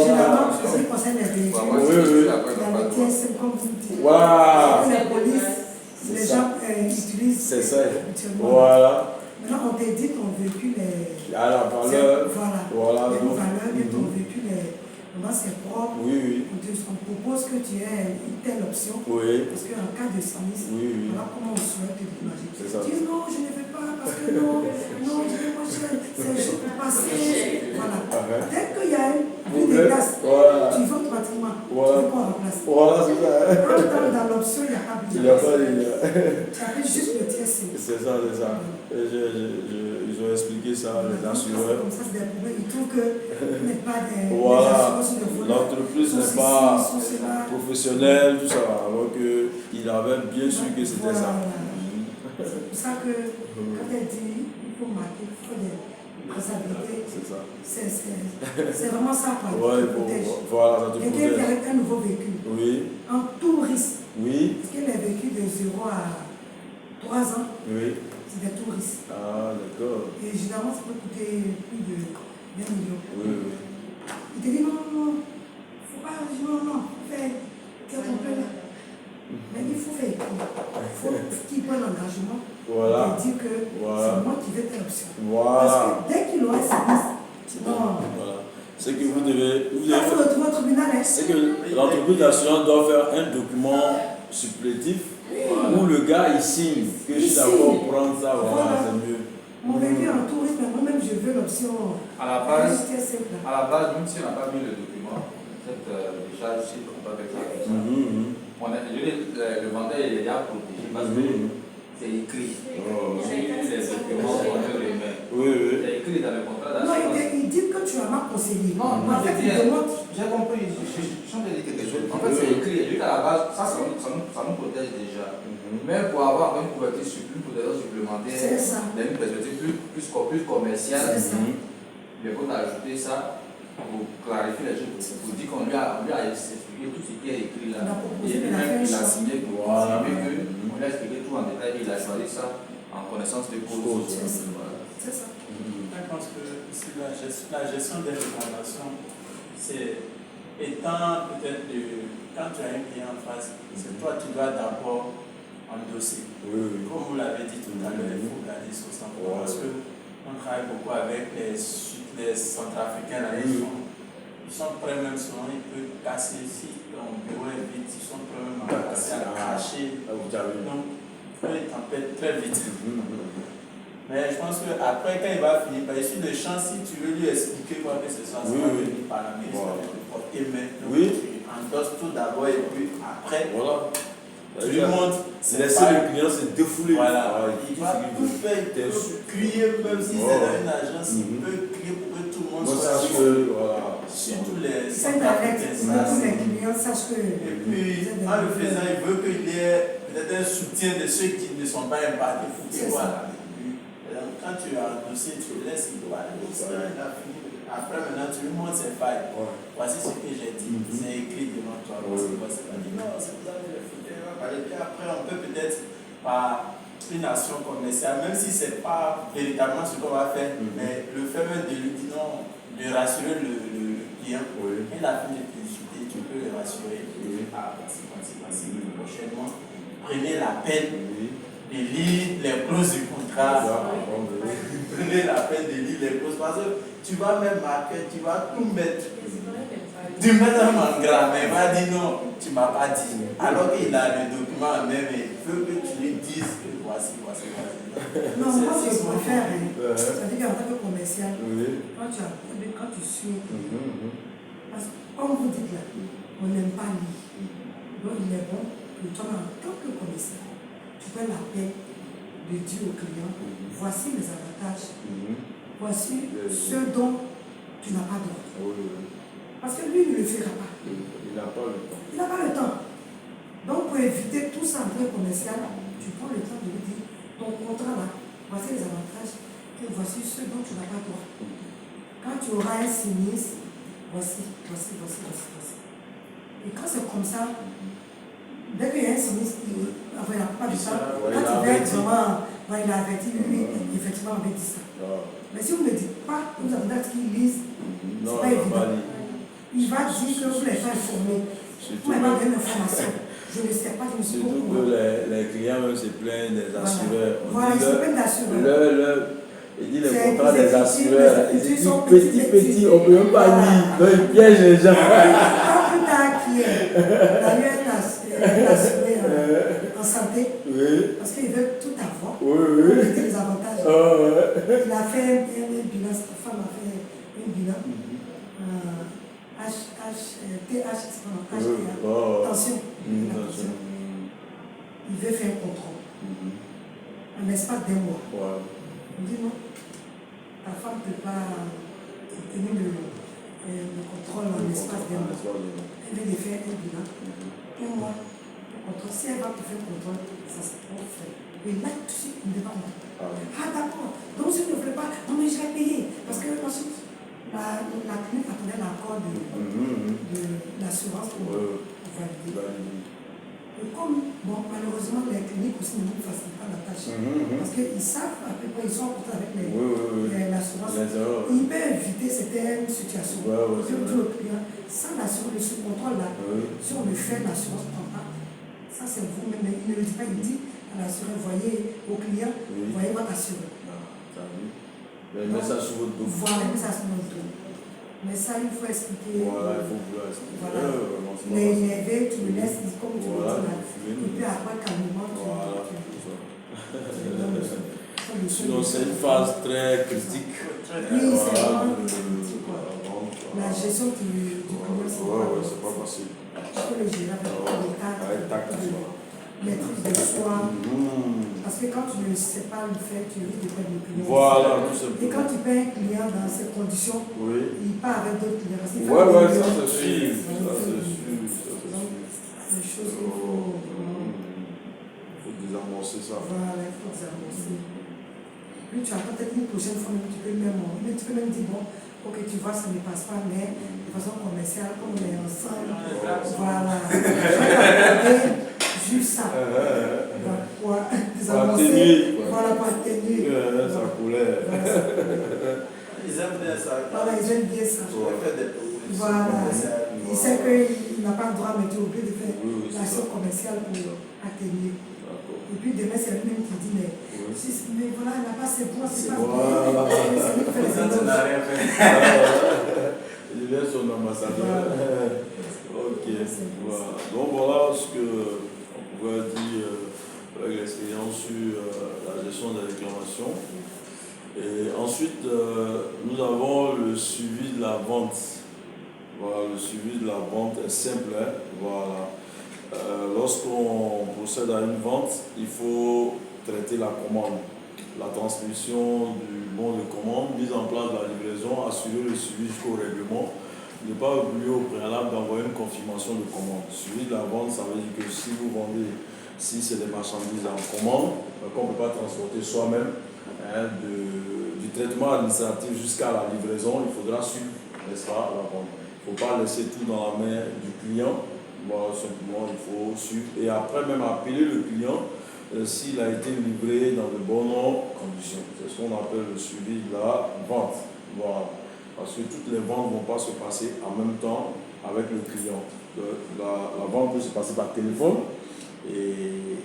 C: généralement, ce qui concerne les véhicules, la métier, comme vous dites.
A: Voilà.
C: La police, les gens utilisent.
A: C'est ça. Voilà.
C: Maintenant, on te dit ton véhicule est.
A: À la valeur.
C: Voilà. Il y a une valeur que ton véhicule est. Moi, c'est propre.
A: Oui.
C: On propose que tu aies une telle option.
A: Oui.
C: Parce qu'en cas de sinistre, voilà comment on souhaite te dédommager.
A: C'est ça.
C: Tu dis non, je ne veux pas parce que non, je veux pas cher. C'est assez. Voilà. Dès qu'il y a une déplace, tu veux automatiquement. Tu veux qu'on remplace.
A: Voilà, c'est ça.
C: Dans l'option, il n'y a pas de.
A: Il n'y a pas de.
C: Tu appelles juste le TSC.
A: C'est ça, c'est ça. Ils ont expliqué ça, les assureurs.
C: Comme ça, c'est des problèmes. Ils trouvent qu'il n'y a pas des
A: voilà.
C: assurances de volet.
A: L'entreprise n'est pas professionnelle, tout ça. Alors qu'il avait bien su que c'était ça.
C: C'est pour ça que quand elle dit il faut marquer, il faut des responsabilités.
A: C'est ça.
C: C'est vraiment ça quoi.
A: Ouais, voilà, ça te protège.
C: Quelqu'un qui avec un nouveau véhicule.
A: Oui.
C: En tout risque.
A: Oui.
C: Parce que les véhicules de 0 à 3 ans,
A: oui.
C: c'est des tout risques.
A: Ah, d'accord.
C: Et généralement, ça peut coûter plus de 1 million.
A: Oui, oui.
C: Il te dit non, non, faut pas, non, fais quelqu'un peut là. Mais il faut faire. Il faut qu'il prenne l'engagement
A: voilà.
C: et dire que c'est moi qui vais faire l'option.
A: Voilà.
C: Parce que dès qu'il aura sa liste, non.
A: Voilà. C'est que vous devez.
C: Il faut retrouver au tribunal.
A: C'est que l'entreprise d'assurance doit faire un document supplétif où le gars il signe que je suis d'accord pour prendre ça. Voilà, c'est mieux.
C: Mon véhicule en tourisme, moi-même je veux l'option.
B: À la base, même si on n'a pas mis le document, cette décharge ici, on peut avec ça. Le vendeur est déjà protégé parce que c'est écrit. Les documents qu'on le remet. C'est écrit dans le contrat d'assurance.
C: Non, il dit que tu as mal conseillé.
B: Non,
C: en fait, il demande.
B: J'ai compris, je suis en train de dire quelque chose. En fait, c'est écrit. Juste à la base, ça nous protège déjà. Mais pour avoir une couverture supplémentaire, une perspective plus commerciale, il faut ajouter ça pour clarifier les choses. Pour dire qu'on lui a expliqué tout ce qui est écrit là. Et même il a signé pour confirmer qu'on lui a expliqué tout en détail et il a choisi ça en connaissance de cause.
C: C'est ça.
D: Je pense que la gestion des recommandations, c'est étant peut-être quand tu as un client en face, c'est toi qui dois d'abord endosser. Comme vous l'avez dit tout à l'heure, il faut garder sur ça. Parce qu'on travaille beaucoup avec les Centrafricains, là, ils sont prêts même souvent, ils peuvent casser si ton bureau est vide, ils sont prêts même à casser, à cracher. Donc, ils t'empêchent très vite. Mais je pense qu'après, quand il va finir, par issue de chance, si tu veux lui expliquer quoi que ce soit, ça va venir par la ministre, il va te porter main. Tu endosses tout d'abord et puis après, tu lui montres.
A: Laisser le client se défouler.
D: Voilà. Il va tout faire, il peut crier, même si c'est dans une agence, il peut crier pour que tout le monde soit sûr. Surtout les Centrafricains.
C: Tous les clients sachent que.
D: Et puis, en le faisant, il veut qu'il y ait peut-être un soutien de ceux qui ne sont pas impactés. Quand tu as un dossier, tu le laisses, il doit aller. Il a fini. Après, maintenant, tu lui montres ses failles. Voici ce que j'ai dit. C'est écrit devant toi. Non, si vous avez le foutu, et puis après, on peut peut-être, par une action commerciale, même si ce n'est pas véritablement ce qu'on va faire, mais le fait même de lui dire non, de rassurer le client. Il a fini de t'insulter, tu peux le rassurer. Voici, prochainement, prenez la peine de lire les clauses du contrat. Prenez la peine de lire les clauses parce que tu vas même marquer, tu vas tout mettre. Tu mets même en gras, mais il va dire non, tu ne m'as pas dit. Alors qu'il a le document en même, il veut que tu lui dises que voici.
C: Non, moi je préfère, ça veut dire qu'en tant que commercial, quand tu suis, parce que comme vous dites là, on n'aime pas lire. Donc il est bon que toi, en tant que commercial, tu prends la peine de dire au client, voici les avantages, voici ce dont tu n'as pas droit. Parce que lui, il ne le fera pas.
A: Il n'a pas le temps.
C: Il n'a pas le temps. Donc, pour éviter tout ça en tant que commercial, tu prends le temps de lui dire, ton contrat là, voici les avantages, et voici ce dont tu n'as pas droit. Quand tu auras un sinistre, voici. Et quand c'est comme ça, dès qu'il y a un sinistre, la plupart du temps, quand tu vas être vraiment, il a averti, lui, effectivement, on avait dit ça. Mais si vous ne dites pas, vous avez dit qu'ils lisent, c'est pas évident. Il va dire que vous les faites informer. Vous m'avez donné une information. Je ne sais pas, je me suis dit.
A: Surtout que les clients même se plaignent des assureurs.
C: Voilà, ils se plaignent d'assureurs.
A: Il dit les contrats des assureurs. Il dit petit, on ne peut même pas lire. Donc il piège les gens.
C: Quand plus tard qui est, d'ailleurs, un assuré en santé, parce qu'il veut tout avoir. Il veut les avantages. Il a fait un bilan, sa femme a fait Attention. Il veut faire un contrôle. Un espace d'un mois. Il dit non. Ta femme ne peut pas tenir le contrôle en espace d'un mois. Elle veut faire un bilan. Un mois. Si elle va te faire le contrôle, ça se peut faire. Et là, tout de suite, il ne veut pas monter. Ah d'accord. Donc si tu ne le fais pas, non mais je vais payer. Parce que ensuite, la clinique attendait l'accord de l'assurance pour valider. Et comme, bon, malheureusement, les cliniques aussi ne nous facilitent pas la tâche. Parce qu'ils savent à peu près, ils sont en contact avec l'assurance. Ils peuvent éviter certaines situations. Sans l'assurance, ce contrôle-là, si on le fait, l'assurance ne prend pas. Ça, c'est vous-même. Il ne le dit pas, il dit à l'assureur, voyez au client, voyez votre assureur.
A: Mais ça sur votre dos.
C: Voilà, mais ça sur notre dos. Mais ça, il faut expliquer.
A: Voilà, il faut vouloir expliquer.
C: Voilà. L'énerver, tu le laisses, comme tu le dis là. Et puis après, calmement, tu
A: sinon, c'est une phase très critique.
C: Oui, c'est vraiment critique. La gestion du client,
A: c'est pas facile.
C: Tu peux le gérer avec les trucs de soins. Parce que quand tu ne sais pas le faire, tu risques de perdre le client.
A: Voilà, tout simplement.
C: Et quand tu perds un client dans ces conditions, il part avec d'autres clients.
A: Ça c'est sûr.
C: Les choses qu'il faut.
A: Il faut désamorcer ça.
C: Voilà, il faut désamorcer. Puis tu attends peut-être une prochaine fois, tu peux même dire, bon, ok, tu vois, ça ne passe pas, mais de façon commerciale, comme on est ensemble, voilà. Je vais juste ça. Pour désamorcer. Voilà, pour atténuer.
A: Ça coulait.
D: Ils aiment bien ça.
C: Voilà, ils aiment bien ça. Voilà. Il sait qu'il n'a pas le droit, mais tu es obligé de faire l'action commerciale pour atténuer. Et puis demain, c'est lui-même qui dit, mais voilà, elle n'a pas ses points, c'est pas
D: Ça n'a rien fait.
A: Il devient son ambassadeur. Ok. Voilà. Donc voilà ce qu'on pouvait dire avec l'expérience sur la gestion des réclamations. Et ensuite, nous avons le suivi de la vente. Voilà, le suivi de la vente est simple. Voilà. Lorsqu'on procède à une vente, il faut traiter la commande, la transmission du bon de commande, mise en place de la livraison, assurer le suivi jusqu'au règlement. Ne pas oublier au préalable d'envoyer une confirmation de commande. Suivi de la vente, ça veut dire que si vous vendez, si c'est des marchandises en commande, qu'on ne peut pas transporter soi-même, du traitement administratif jusqu'à la livraison, il faudra suivre, n'est-ce pas, la vente. Il ne faut pas laisser tout dans la main du client. Bon, simplement, il faut suivre et après même appeler le client s'il a été livré dans de bonnes conditions. C'est ce qu'on appelle le suivi de la vente. Voilà. Parce que toutes les ventes ne vont pas se passer en même temps avec le client. La vente peut se passer par téléphone et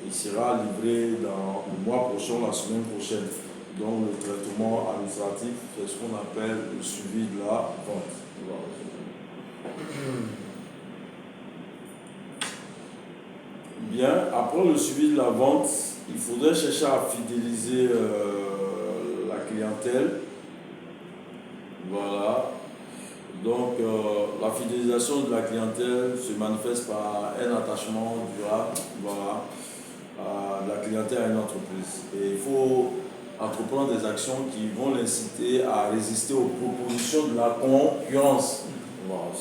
A: il sera livré dans le mois prochain, la semaine prochaine. Donc le traitement administratif, c'est ce qu'on appelle le suivi de la vente. Voilà. Bien, après le suivi de la vente, il faudrait chercher à fidéliser la clientèle. Voilà. Donc, la fidélisation de la clientèle se manifeste par un attachement durable, voilà, de la clientèle à une entreprise. Et il faut entreprendre des actions qui vont l'inciter à résister aux propositions de la concurrence. Voilà,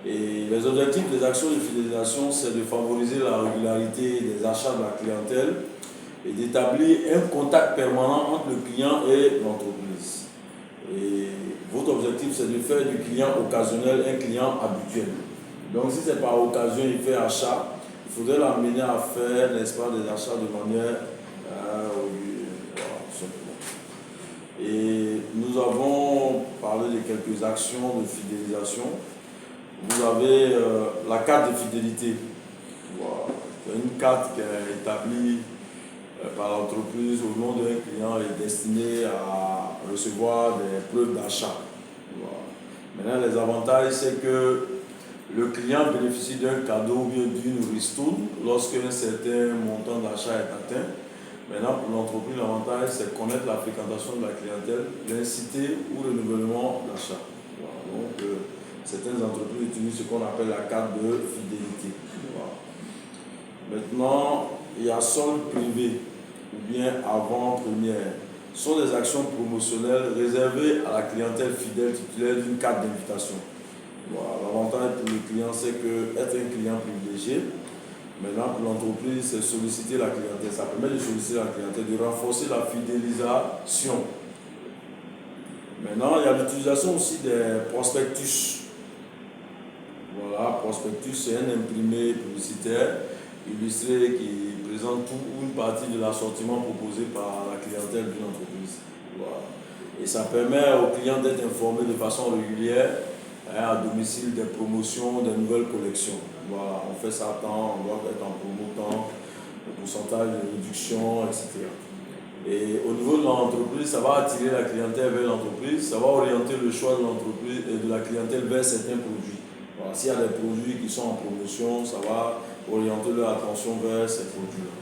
A: et les objectifs des actions de fidélisation, c'est de favoriser la régularité des achats de la clientèle et d'établir un contact permanent entre le client et l'entreprise. Et votre objectif, c'est de faire du client occasionnel un client habituel. Donc, si c'est par occasion il fait achat, il faudrait l'amener à faire, n'est-ce pas, des achats de manière simplement. Et nous avons parlé de quelques actions de fidélisation. Vous avez la carte de fidélité. Voilà. C'est une carte qui est établie par l'entreprise au nom d'un client et destinée à recevoir des preuves d'achat. Voilà. Maintenant, les avantages, c'est que le client bénéficie d'un cadeau ou d'une ristourne lorsqu'un certain montant d'achat est atteint. Maintenant, pour l'entreprise, l'avantage, c'est connaître la fréquentation de la clientèle, l'inciter ou le renouvellement d'achat. Voilà. Donc, certaines entreprises utilisent ce qu'on appelle la carte de fidélité. Voilà. Maintenant, il y a solde privé ou bien avant-première. Ce sont des actions promotionnelles réservées à la clientèle fidèle titulaire d'une carte d'invitation. Voilà. L'avantage pour le client, c'est qu'être un client privilégié. Maintenant, pour l'entreprise, c'est solliciter la clientèle. Ça permet de solliciter la clientèle, de renforcer la fidélisation. Maintenant, il y a l'utilisation aussi des prospectus. Voilà, prospectus, c'est un imprimé publicitaire illustré qui présente tout ou une partie de l'assortiment proposé par la clientèle d'une entreprise. Voilà. Et ça permet aux clients d'être informés de façon régulière à domicile des promotions, des nouvelles collections. Voilà, on fait ça tant, on doit être en promo tant, le pourcentage de réduction, etc. Et au niveau de l'entreprise, ça va attirer la clientèle vers l'entreprise, ça va orienter le choix de l'entreprise et de la clientèle vers certains produits. Voilà, s'il y a des produits qui sont en promotion, ça va orienter leur attention vers ces produits-là.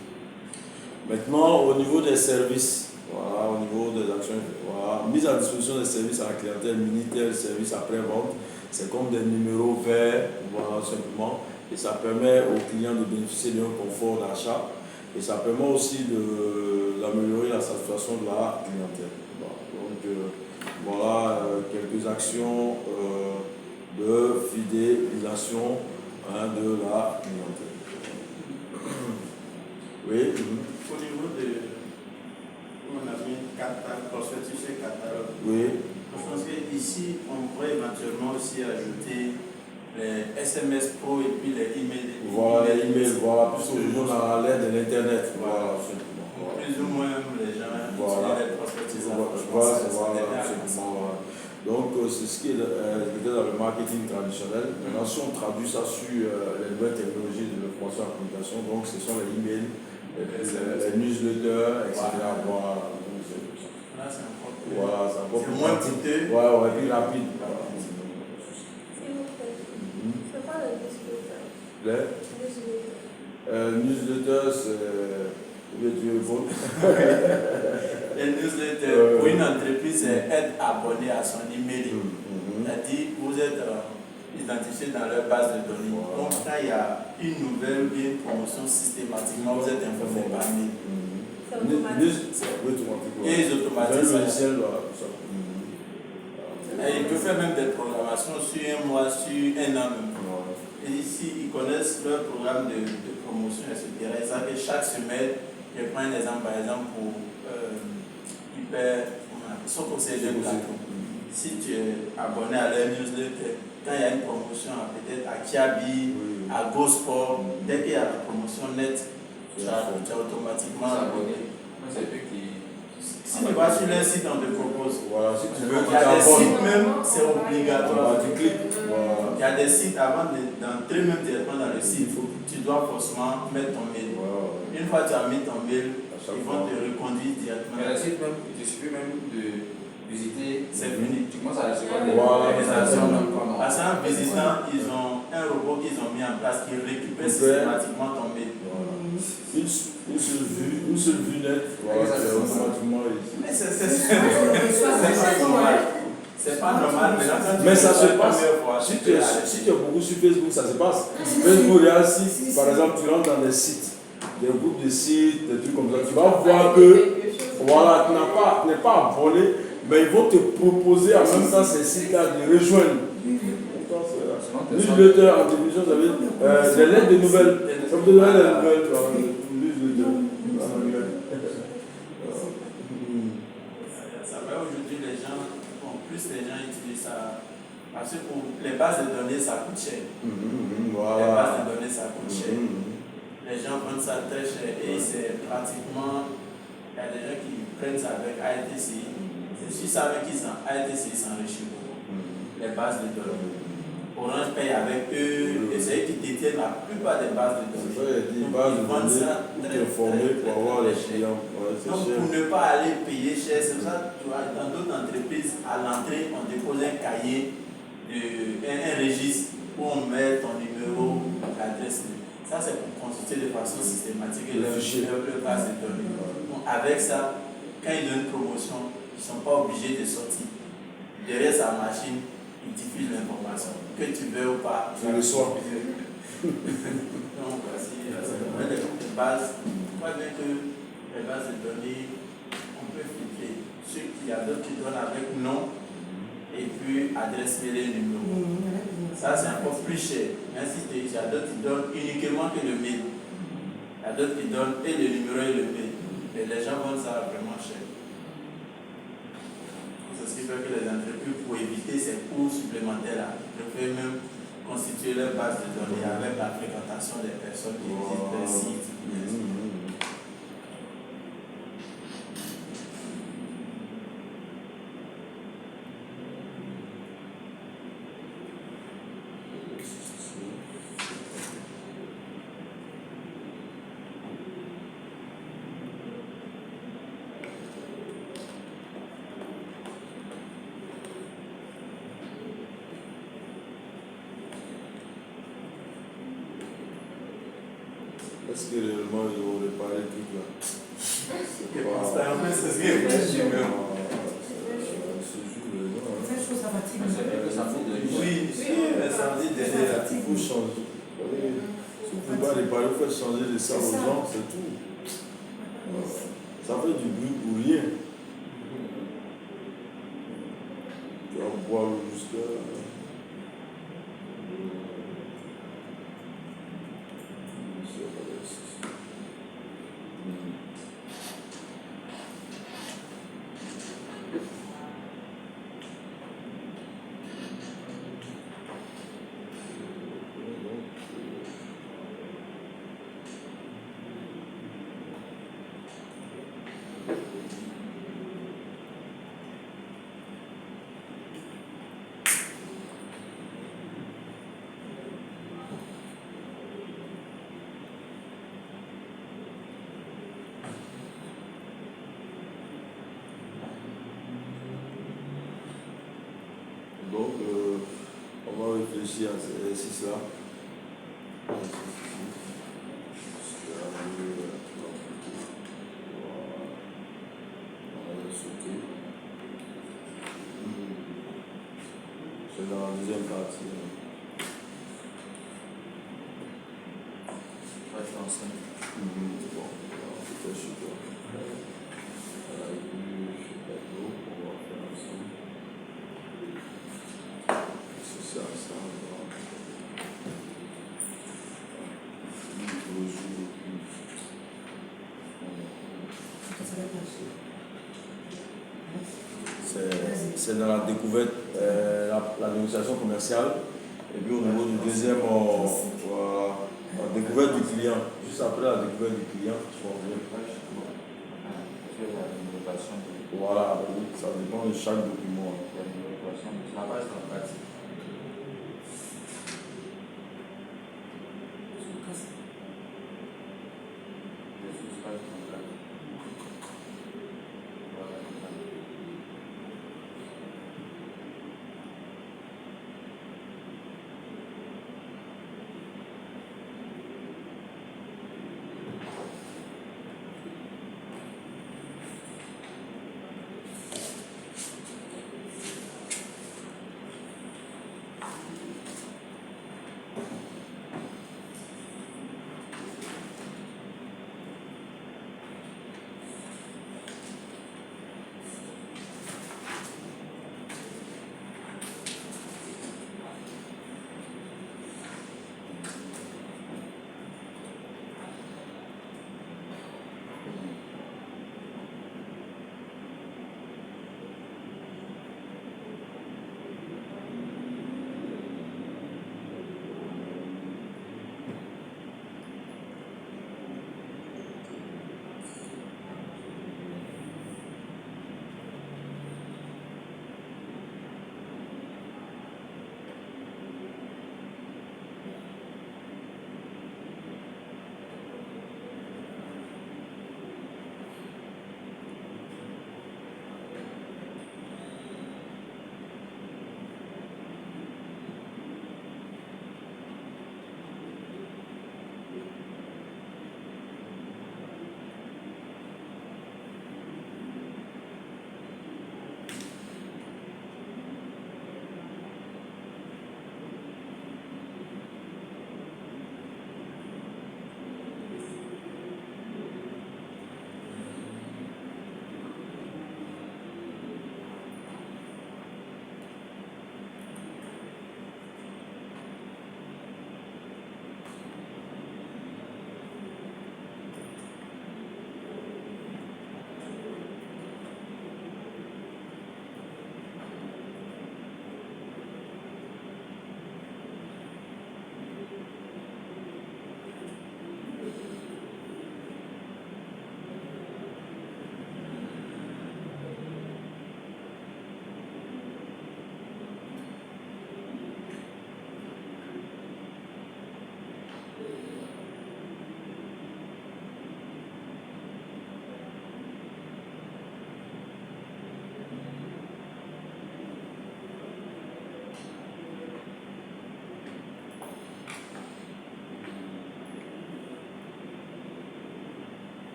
A: Maintenant, au niveau des services, voilà, au niveau des actions, voilà, mise à disposition des services à la clientèle, Minitel, services après-vente, c'est comme des numéros verts, voilà, simplement. Et ça permet aux clients de bénéficier d'un confort d'achat. Et ça permet aussi d'améliorer la satisfaction de la clientèle. Donc, voilà quelques actions de fidélisation de la clientèle. Oui.
D: Au niveau de. On a mis prospectus et catalogue.
A: Oui.
D: Je pense qu'ici, on pourrait éventuellement aussi ajouter les SMS Pro et puis les emails.
A: Voilà, les emails, voilà, puisque nous on a l'aide de l'Internet. Voilà, absolument.
D: Voilà. Plus ou moins, les gens
A: voilà.
D: utilisent les prospectus.
A: Voilà. Donc, c'est ce qui est dans le marketing traditionnel. Maintenant, si on traduit ça sur les nouvelles technologies de l'information et la communication, donc ce sont les emails, les newsletters, etc. Voilà.
D: Là, c'est encore plus.
A: Voilà, c'est encore plus
D: moins coûteux.
A: Ouais, plus rapide. Voilà.
F: C'est pas le newsletter.
A: Les newsletters, c'est. Les
D: newsletters, pour une entreprise, c'est être abonné à son email. C'est-à-dire, vous êtes identifié dans leur base de données. Donc, quand il y a une nouvelle ou une promotion, systématiquement, vous êtes informé par mail.
F: C'est automatique.
D: Et ils automatisent. Et ils peuvent faire même des programmations sur un mois, sur un an même. Et ici, ils connaissent leur programme de promotion, etc. Ils savent que chaque semaine, je prends un exemple, par exemple, pour son conseil de plateau. Si tu es abonné à leur newsletter, quand il y a une promotion, peut-être à Kiabi, à GoSport, dès qu'il y a la promotion nette, tu as automatiquement abonné.
B: C'est eux qui.
D: Si tu vas sur leur site, on te propose.
A: Voilà, si tu veux,
D: il y a des sites même, c'est obligatoire.
A: Tu cliques. Voilà.
D: Il y a des sites, avant d'entrer même directement dans le site, tu dois forcément mettre ton mail. Une fois que tu as mis ton mail, ils vont te reconduire directement.
B: Mais le site même, il te suffit même de visiter.
D: C'est fini.
B: Tu commences à recevoir des
D: invitations. Parce qu'en visitant, ils ont un robot qu'ils ont mis en place qui récupère systématiquement ton mail.
A: Une seule vue nette, c'est automatiquement.
D: Mais c'est pas normal.
A: Mais ça se passe. Si tu es beaucoup sur Facebook, ça se passe. Facebook, il y a un site, par exemple, tu rentres dans des sites, des groupes de sites, des trucs comme ça. Tu vas voir que voilà, tu n'es pas abonné, mais ils vont te proposer en même temps ces sites-là de rejoindre. Newsletter en télévision, vous avez des lettres de nouvelles. Ça vous donne des nouvelles.
D: Ça va aujourd'hui, les gens utilisent ça. Parce que pour les bases de données, ça coûte cher. Les bases de données, ça coûte cher. Les gens prennent ça très cher et c'est pratiquement. Il y a des gens qui prennent ça avec AITC. C'est sûr, ça avec AITC, ils s'enrichissent beaucoup. Les bases de données. Orange paye avec eux et c'est eux qui détiennent la plupart des bases de données.
A: Ils vendent ça très informés pour avoir les clients.
D: Donc pour ne pas aller payer cher, c'est ça, tu vois, dans d'autres entreprises, à l'entrée, on dépose un cahier, un registre où on met ton numéro, l'adresse. Ça, c'est pour consulter de façon systématique leur base de données. Donc avec ça, quand ils donnent une promotion, ils ne sont pas obligés de sortir derrière sa machine. il diffuse l'information. Que tu veux ou pas,
A: tu le sois.
D: Donc, voici les bases. On voit bien que les bases de données, on peut filtrer. Il y a d'autres qui donnent avec nom et puis adresse mail et numéro. Ça, c'est encore plus cher. Ainsi, il y a d'autres qui donnent uniquement que le mail. Il y a d'autres qui donnent et le numéro et le mail. Et les gens vendent ça vraiment cher. C'est ce qui fait que les entreprises, pour éviter ces coûts supplémentaires-là, préfèrent même constituer leur base de données avec la fréquentation des personnes qui visitent leur site.
A: Est-ce que réellement ils vont réparer le truc là?
D: C'est ce que je veux.
C: Cette chose, ça fatigue.
D: Oui, mais ça dit derrière.
A: Il faut changer. Si vous ne pouvez pas réparer, vous faites changer les salles aux gens, c'est tout. Ça fait du bruit pour rien. Tu vas boire jusqu'à. Donc, on va réfléchir à ces exercices-là. C'est dans la deuxième partie. Bon, c'est super. C'est dans la découverte, la négociation commerciale. Et puis au niveau du deuxième, la découverte du client. Juste après la découverte du client, tu reviens. Voilà, ça dépend de chaque document.
B: La base de la pratique.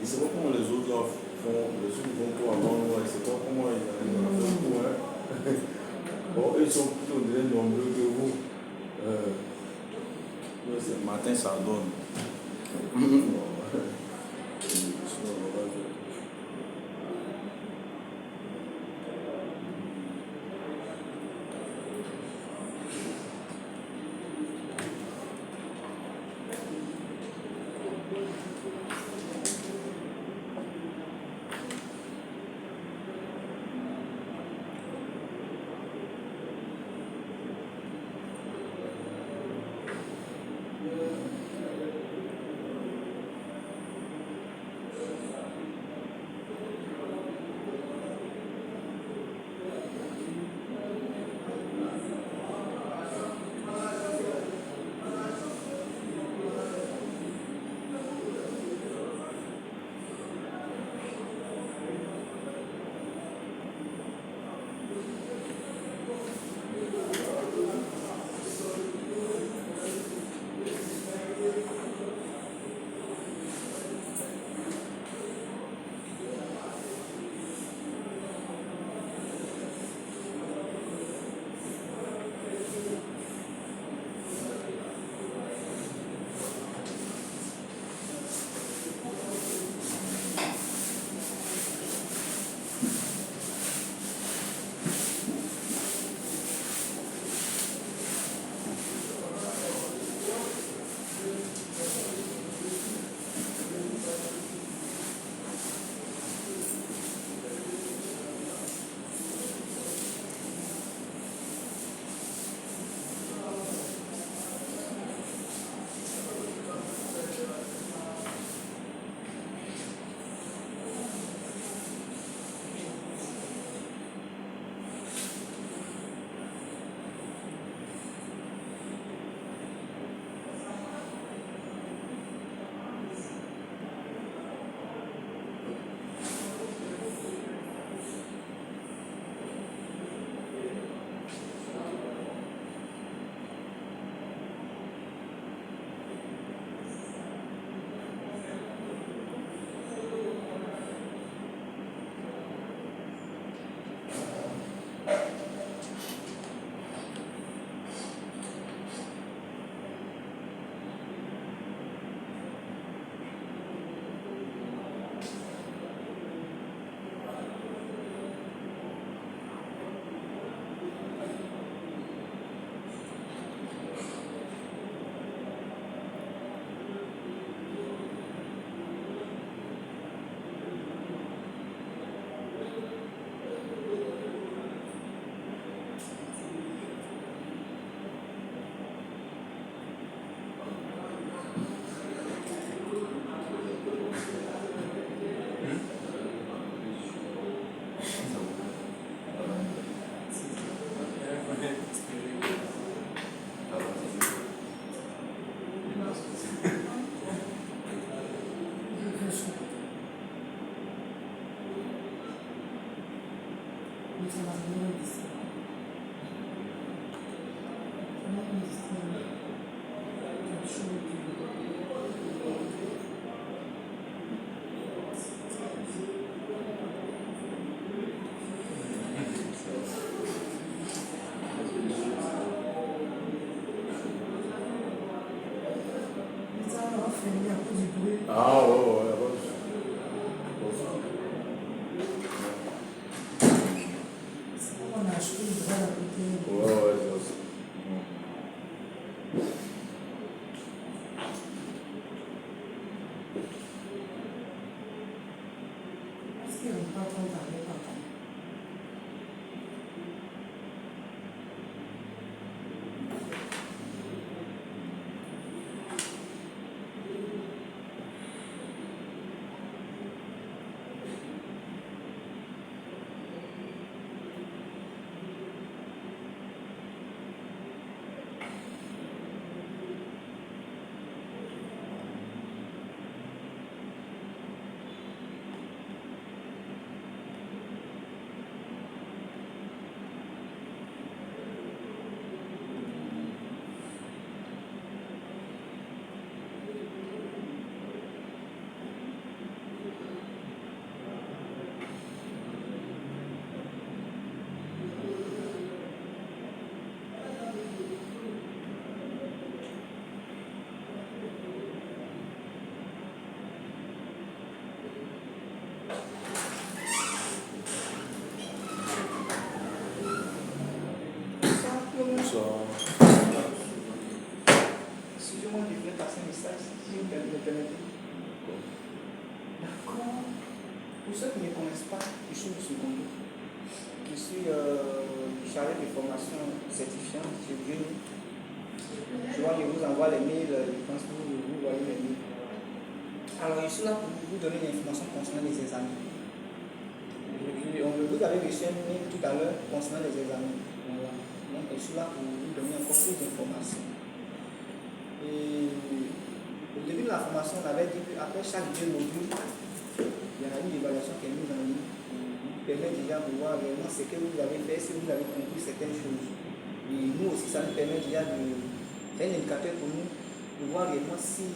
A: ne sais pas comment les autres là font, les autres vont pour avant, je ne sais pas comment ils arrivent à faire tout. Hein. Bon, ils sont plutôt nombreux que vous. C'est matin, ça donne. Ah, ouais, ouais, ouais.
C: On a acheté le droit à côté.
A: Ouais, ouais, c'est aussi.
C: Est-ce qu'il n'y a pas trop d'arrêt par contre?
G: Pour ceux qui ne connaissent pas, je suis secondaire. Je suis chargé de formation certifiante chez Green. Je vois que vous envoie les mails, je pense que vous voyez les mails. Alors, je suis là pour vous donner des informations concernant les examens. Vous avez reçu un mail tout à l'heure concernant les examens. Voilà. Donc, je suis là pour vous donner encore plus d'informations. Et au début de la formation, on avait dit qu'après chaque 2 modules, il y a une évaluation qui est mise en ligne qui permet déjà de voir réellement ce que vous avez fait, si vous avez compris certaines choses. Et nous aussi, ça nous permet déjà de faire un indicateur pour nous, de voir réellement si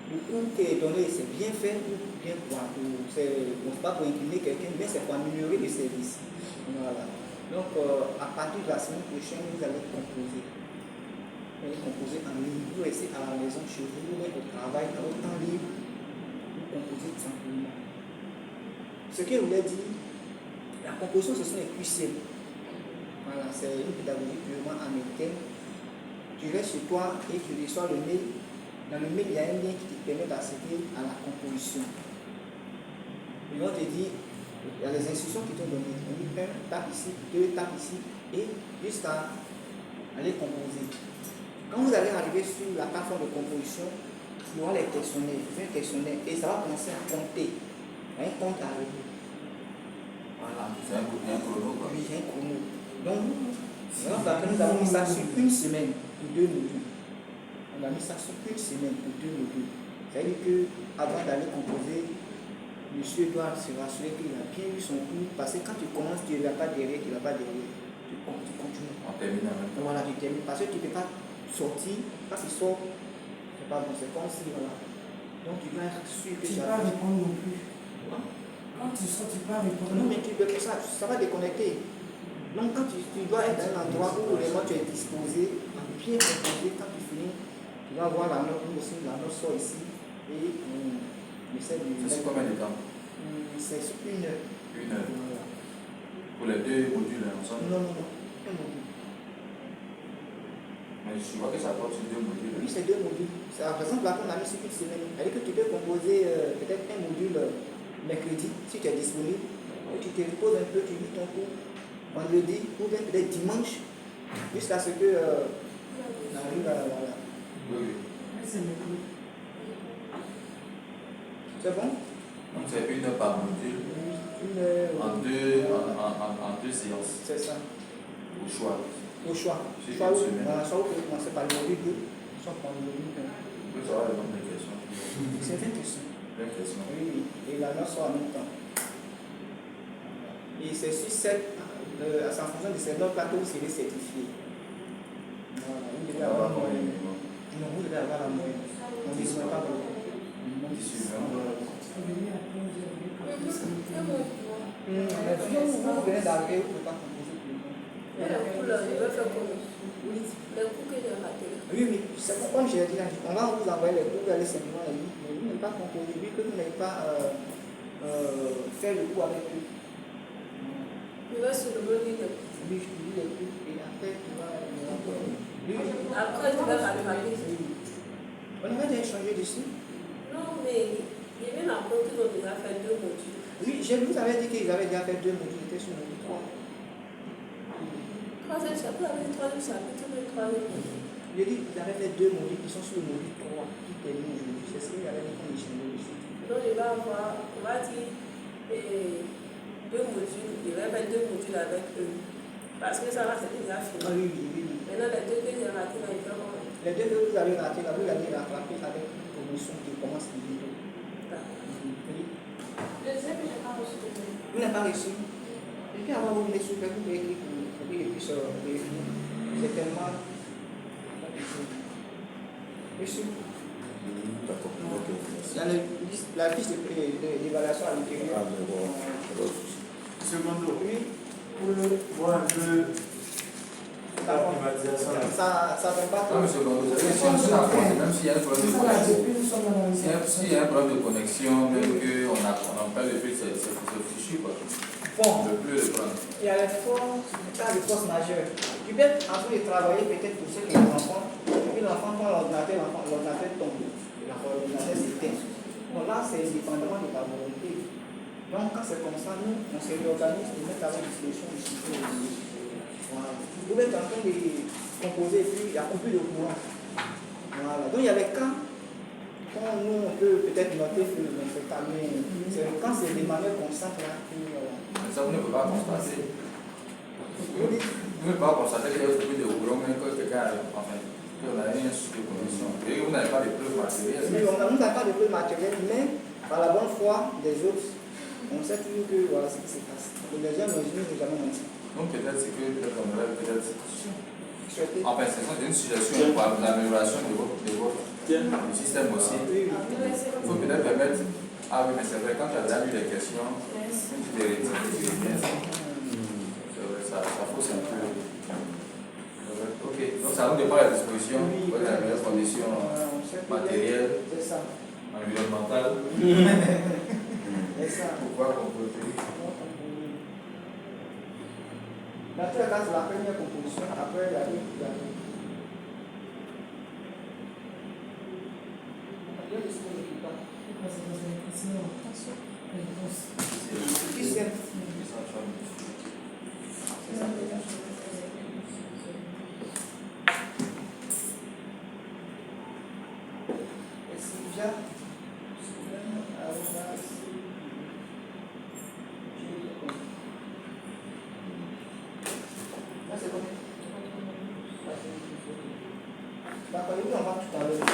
G: le cours qui est donné, c'est bien fait ou bien quoi. C'est pas pour incliner quelqu'un, mais c'est pour améliorer le service. Voilà. Donc, à partir de la semaine prochaine, vous allez composer. Vous allez composer en ligne. Vous restez à la maison, chez vous, vous êtes au travail, dans votre temps libre, vous composez tout simplement. Ce que je voulais dire, la composition, ce sont les QCM. Voilà, c'est une pédagogie purement américaine. Tu restes chez toi et tu reçois le mail. Dans le mail, il y a un lien qui te permet d'accéder à la composition. Ils vont te dire, il y a des instructions qui t'ont donné. On dit 1, tape ici, 2, tape ici, et jusqu'à aller composer. Quand vous allez arriver sur la plateforme de composition, il y aura les questionnaires, un questionnaire, et ça va commencer à compter. Il y a un compte à rebours. Voilà.
B: C'est un chrono, quoi.
G: Oui, un chrono. Donc, nous avons mis ça sur une semaine pour 2 modules. On a mis ça sur une semaine pour 2 modules. C'est-à-dire qu'avant d'aller composer, monsieur doit se rassurer qu'il a bien eu son cours, parce que quand tu commences, tu ne vas pas derrière, tu continues.
B: On termine en même temps.
G: Voilà, tu termines. Parce que tu ne peux pas sortir, quand tu sors, c'est pas bon, c'est comme si, voilà. Donc tu dois être sûr que
C: Tu ne peux pas répondre non plus. Quand tu sors, tu ne peux pas répondre.
G: Non, mais tu peux ça va déconnecter. Donc quand tu dois être dans un endroit où vraiment tu es disposé à bien composer, quand tu finis, tu vas voir la note, nous aussi, la note sort ici, et on essaie de...
B: C'est combien de temps?
G: C'est sur 1 heure.
B: 1 heure.
G: Voilà.
B: Pour les 2 modules ensemble?
G: Non, un module.
B: Mais je vois que ça porte sur 2 modules.
G: Oui, c'est 2 modules. Par exemple, là, on a mis sur une semaine. C'est-à-dire que tu peux composer peut-être un module mercredi, si tu es disponible. Et tu te reposes un peu, tu lis ton cours vendredi, ou bien peut-être dimanche, jusqu'à ce que on arrive à... Voilà.
B: Oui.
C: C'est le coup.
G: C'est bon?
B: Donc c'est 1 heure par module.
G: Une heure.
B: En deux séances.
G: C'est ça.
B: Au choix.
G: Au choix.
B: C'est
G: Soit
B: une
G: vous
B: semaine.
G: pouvez commencer par le module 2, soit par le module 1.
B: On peut savoir le nombre de questions.
G: C'est 20 questions.
B: 20 questions.
G: Oui, et la note sort en même temps. Et c'est sur cette, en fonction de ces notes-là que vous serez certifié. Voilà, vous devez avoir la moyenne. Non, vous devez avoir la moyenne. On ne dit pas beaucoup. Vous venez d'arriver, vous ne pouvez pas composer plus loin. Oui, c'est pourquoi j'ai dit, on va vous envoyer les cours, vous allez simplement les lire, mais vous n'avez pas composé, vu que vous n'avez pas fait le cours avec eux.
F: Il va se le donner.
G: Oui, je lis les cours et après tu vas
F: Après, tu vas rattraper.
G: On avait déjà échangé dessus.
F: Non, mais il y avait un peu qu'ils ont déjà fait 2 modules.
G: Oui, je vous avais dit qu'ils avaient déjà fait 2 modules, ils étaient sur le module 3.
F: Troisième chapitre, avec le 3e chapitre, le 3e module.
G: J'ai dit qu'ils avaient fait 2 modules qui sont sur le module 3 qui termine aujourd'hui. C'est ce qu'il avait dit qu'on échangeait dessus.
F: Donc, il va avoir, on va dire, 2 modules. Il va faire 2 modules avec eux. Parce que ça va, c'est déjà fini.
G: Ah oui.
F: Maintenant, les 2 que j'ai ratés, là, ils vont.
G: Les 2 que vous avez ratés, là, vous allez rattraper avec une promotion qui commence bientôt. Oui.
E: Je sais que je n'ai pas reçu de mail.
G: Vous n'avez pas reçu. Et puis avant, vous venez sur le vous pouvez écrire pour qu'il puisse vérifier. C'est tellement compliqué. Reçu.
A: D'accord. Ok.
G: Il y a la fiche d'évaluation à l'intérieur.
A: Ah, mais bon.
H: Secondo,
G: Oui.
H: voir un peu la privatisation.
G: Ça ne fait pas
B: Non, mais c'est bon. Même s'il y a un problème de connexion, s'il y a un problème de connexion, même qu'on n'a pas le fait, c'est fichu, quoi.
G: Bon.
B: On ne peut plus le prendre.
G: Il y a les cas de force majeure. Tu peux être en train de travailler peut-être pour ceux qui ont enfants, et puis l'enfant prend l'ordinateur tombe, l'ordinateur s'éteint. Donc là, c'est indépendamment de ta volonté. Donc, quand c'est comme ça, nous, on se réorganise et met à la disposition du cycle. Voilà. Vous pouvez être en train de composer et puis il y a coupure de courant. Voilà. Donc, il y a les cas, quand nous, on peut peut-être noter que on s'est calmé. Quand c'est des manières constantes, là,
B: ça, vous ne pouvez pas constater. Vous ne pouvez pas constater qu'il y a coupure de courant, mais que quelqu'un a, enfin, qu'on a une condition. Et vous n'avez pas de preuves matérielles.
G: Oui, on n'a pas de preuves matérielles, mais par la bonne foi des autres, on sait toujours que voilà ce qui se passe. Les gens ne jamais menti.
B: Donc peut-être c'est que on aurait peut-être enfin c'est une situation pour l'amélioration de votre système aussi. Il faut peut-être permettre. Ah oui, mais c'est vrai, quand tu as déjà vu les questions, tu les rectifies bien. Ça fausse un peu. Ok, donc ça nous dépend de la disposition, de la meilleure condition matérielle, environnementale. Pour pouvoir composer.
G: Dans tous les cas, c'est la première composition. Après, il y a deux. D'accord, on va tout à l'heure.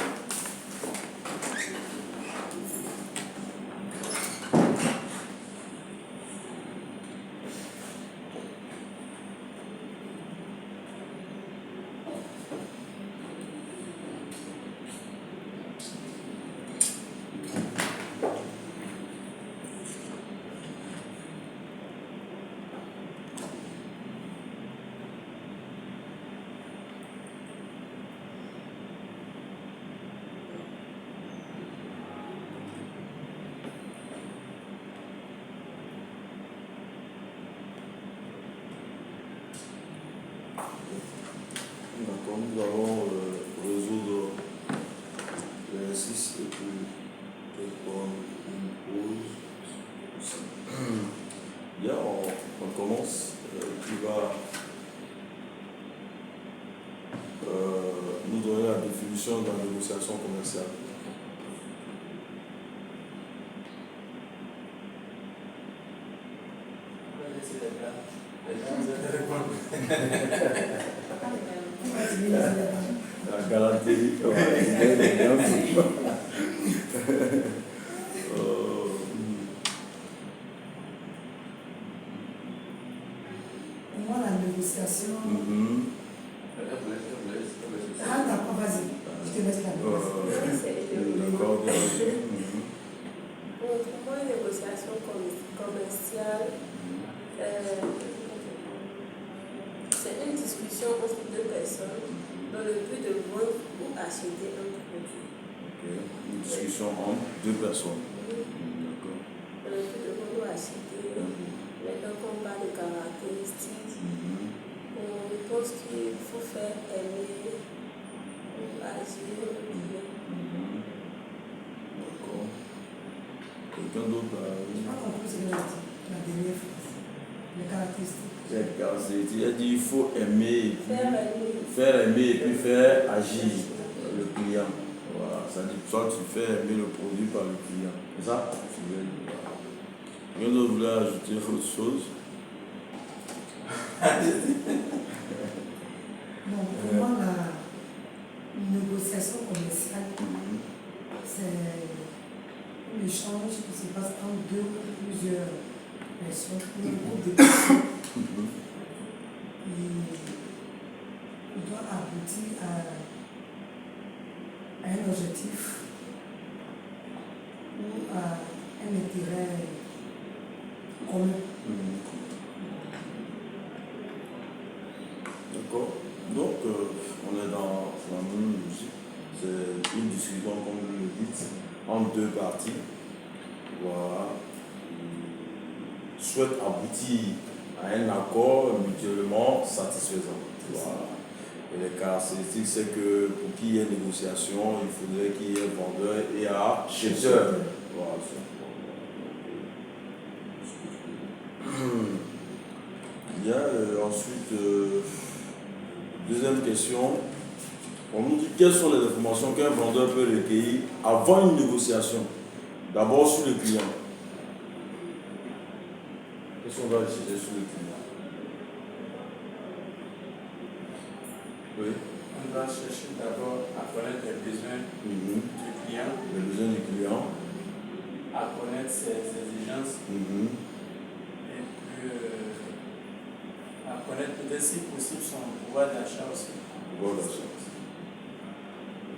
A: Nous allons résoudre l'exercice et puis prendre une pause. Bien, on commence. Tu vas nous donner la définition de la négociation commerciale. La galanterie,
C: Pour moi, la négociation. Ah, d'accord, vas-y. Je te laisse la
F: Pour moi, une négociation commerciale, c'est une discussion entre deux personnes dans le but de vendre ou acheter un produit.
A: Okay. Une discussion entre deux personnes. D'accord.
F: Dans le but de vendre ou acheter. Maintenant qu'on parle de caractéristiques, on pense qu'il faut faire aimer ou agir bien.
A: D'accord. Quelqu'un d'autre a...
C: Je n'ai pas compris ce que la dernière phrase. Les caractéristiques.
A: Il a dit il faut aimer, faire aimer et puis faire agir le client. Voilà, ça dit soit tu fais aimer le produit par le client. C'est ça? Quelqu'un d'autre voulait ajouter autre chose?
C: Non, pour moi, la négociation commerciale, c'est un échange qui se passe entre deux ou plusieurs personnes, un groupe de personnes. Il doit aboutir à un objectif ou à un intérêt commun.
A: D'accord. Donc, on est dans la même logique. C'est une discussion, comme vous le dites, entre deux parties. Voilà. Souhaitent aboutir à un accord mutuellement satisfaisant. Voilà. Et les caractéristiques, c'est que pour qu'il y ait négociation, il faudrait qu'il y ait vendeur et acheteur. Voilà. Bien, ensuite, deuxième question. On nous dit quelles sont les informations qu'un vendeur peut recueillir avant une négociation. D'abord sur le client. Qu'est-ce qu'on va décider sur le client? Oui.
H: On va chercher d'abord à connaître les besoins du client.
A: Les besoins du client.
H: À connaître ses exigences. Et puis à connaître peut-être si possible son pouvoir d'achat aussi.
A: Pouvoir d'achat.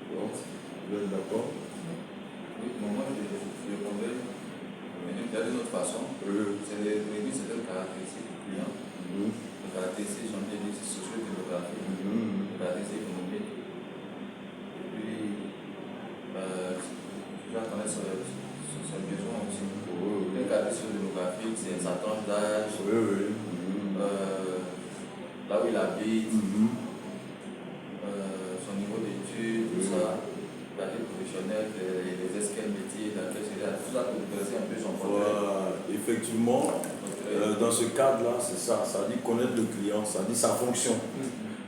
A: Vous êtes d'accord?
B: Oui, moi je répondais d'une autre façon. C'est de réunir certaines caractéristiques du client. Les caractéristiques, j'en ai dit, socio-démographiques, les caractéristiques économiques. Et puis, je vais connaître ses besoins aussi. Les caractéristiques démographiques, c'est sa tranche d'âge, là où il habite, son niveau d'études, tout ça. La vie professionnelle, les escales métiers, la tout ça pour dresser un peu son portrait.
A: Voilà, effectivement, dans ce cadre-là, c'est ça. Ça dit connaître le client, ça dit sa fonction,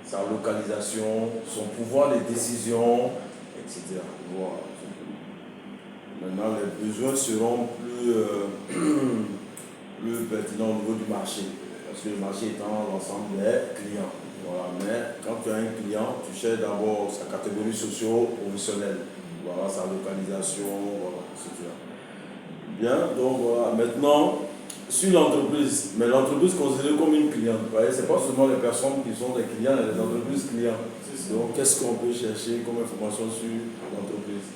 A: sa localisation, son pouvoir de décision, etc. Voilà. Maintenant, les besoins seront plus pertinents au niveau du marché, parce que le marché étant l'ensemble des clients. Voilà. Mais quand tu as un client, tu cherches d'abord sa catégorie socio-professionnelle, voilà, sa localisation, voilà, etc. Bien, donc voilà. Maintenant, sur l'entreprise, mais l'entreprise considérée comme une cliente, ce n'est pas seulement les personnes qui sont des clients, mais les entreprises clients. Donc, qu'est-ce qu'on peut chercher comme information sur l'entreprise?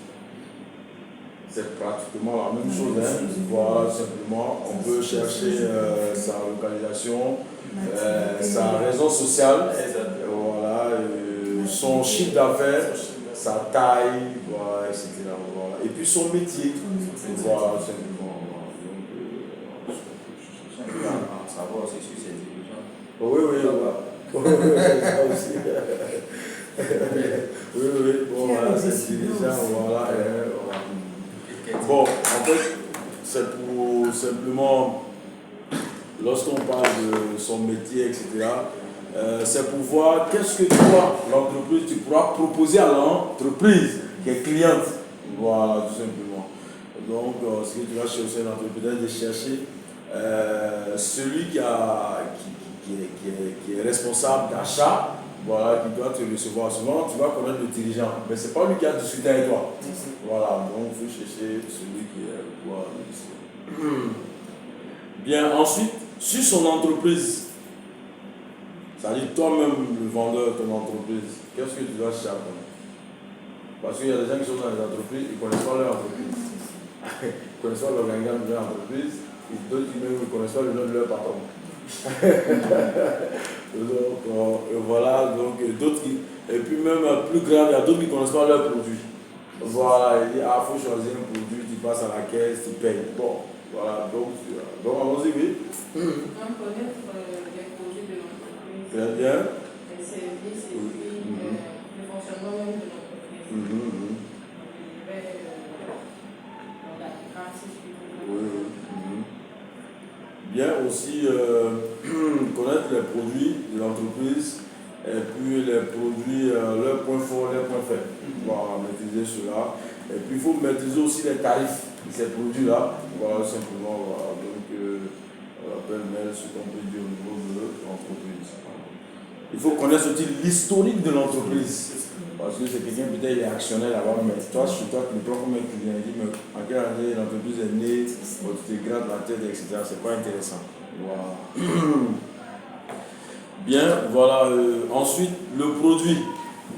A: C'est pratiquement la même chose. Voilà, simplement, on peut chercher sa localisation, sa raison sociale, voilà, son chiffre d'affaires, sa taille, voilà, etc. Voilà. Et puis son métier. Voilà, simplement.
B: Voilà. Savoir aussi sur ses dirigeants.
A: Oui, c'est ça aussi. Oui, bon, voilà, c'est dirigeant, voilà. Bon, en fait, c'est pour simplement, lorsqu'on parle de son métier, etc., c'est pour voir qu'est-ce que toi, l'entreprise, tu pourras proposer à l'entreprise qui est cliente. Voilà, tout simplement. Donc, ce que tu vas chercher une entreprise, de chercher celui qui est responsable d'achat, voilà, qui doit te recevoir. Souvent, tu vas connaître le dirigeant, mais ce n'est pas lui qui a discuté avec toi. Voilà, donc il faut chercher celui qui est le pouvoir de décision. Bien, ensuite, sur son entreprise, c'est-à-dire toi-même, le vendeur de ton entreprise, qu'est-ce que tu dois chercher? Parce qu'il y a des gens qui sont dans les entreprises, ils ne connaissent pas leur entreprise. Ils ne connaissent pas l'organigramme de leur entreprise, et d'autres qui ne connaissent pas le nom de leur patron. Donc, voilà, donc d'autres qui. Et puis même plus grave, il y a d'autres qui ne connaissent pas leurs produits. Voilà, il dit, il faut choisir un produit, tu passes à la caisse, tu payes. Bon, voilà, donc allons-y, oui.
E: Connaître les produits de l'entreprise.
A: Très bien.
E: Les services et puis le fonctionnement même de l'entreprise.
A: Bien aussi connaître les produits de l'entreprise et puis les produits, leurs points forts, leurs points faibles. Voilà, maîtriser cela. Et puis il faut maîtriser aussi les tarifs de ces produits-là. Voilà, simplement. Voilà. Donc, on appelle ce qu'on peut dire au niveau de l'entreprise. Il faut connaître aussi l'historique de l'entreprise. Parce que c'est quelqu'un peut-être il est actionnaire là-bas, mais toi, je suis toi qui me prends comme un client, il dit, mais en quelle année l'entreprise est née, tu te grattes la tête, etc. C'est pas intéressant. Voilà. Bien, voilà. Ensuite, le produit.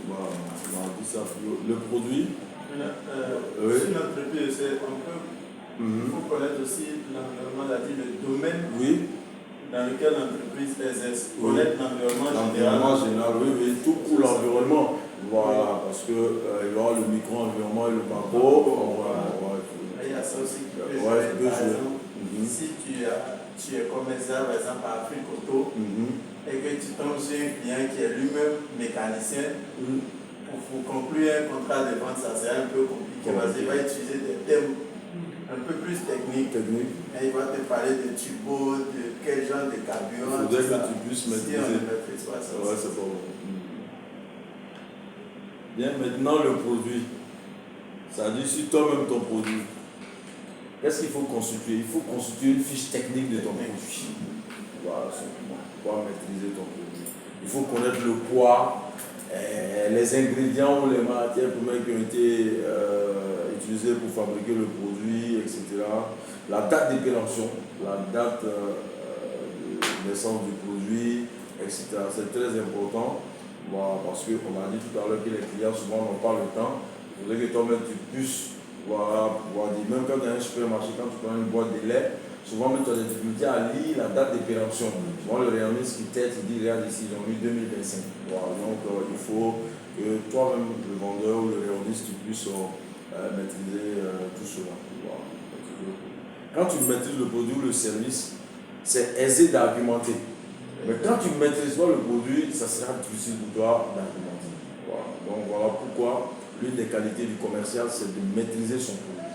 A: Voilà, on a dit ça. Le produit.
H: Sur l'entreprise, c'est un peu. Il faut connaître aussi l'environnement, le domaine dans lequel l'entreprise exerce. Connaître l'environnement
A: général. Oui, tout pour l'environnement. Voilà, parce qu'il y aura le micro-environnement et le macro.
D: Il y a ça aussi qui peut jouer. Par exemple, si tu es commercial, par exemple, à Afrique Auto, et que tu tombes sur un client qui est lui-même mécanicien, pour conclure un contrat de vente, ça c'est un peu compliqué parce qu'il va utiliser des termes
H: un peu plus technique. Et il va te parler de tubos, de quel genre de carburant.
A: Il faudrait que tu puisses maîtriser.
H: Si on ne maîtrise pas ça.
A: Ouais, c'est pas bon. Bien, maintenant le produit. Ça dit si toi-même ton produit. Qu'est-ce qu'il faut constituer? Il faut constituer une fiche technique de ton produit. Voilà, simplement. Pour pouvoir maîtriser ton produit. Il faut connaître le poids, les ingrédients ou les matières premières qui ont été utilisées pour fabriquer le produit, etc. La date d'épération, la date de naissance du produit, etc. C'est très important. Voilà, parce qu'on a dit tout à l'heure que les clients souvent n'ont pas le temps. Il faudrait que toi-même tu puisses pouvoir dire, même quand tu as un supermarché, quand tu prends une boîte de lait, souvent même tu as des difficultés à lire la date d'épération. Souvent le rayonniste qui t'aide, il dit regarde ici, ils ont mis 2025. Voilà, donc il faut que toi-même, le vendeur ou le rayonniste, tu puisses maîtriser tout cela. Voilà. Quand tu maîtrises le produit ou le service, c'est aisé d'argumenter. Mais quand tu ne maîtrises pas le produit, ça sera difficile pour toi d'argumenter. Voilà. Donc voilà pourquoi l'une des qualités du commercial, c'est de maîtriser son produit.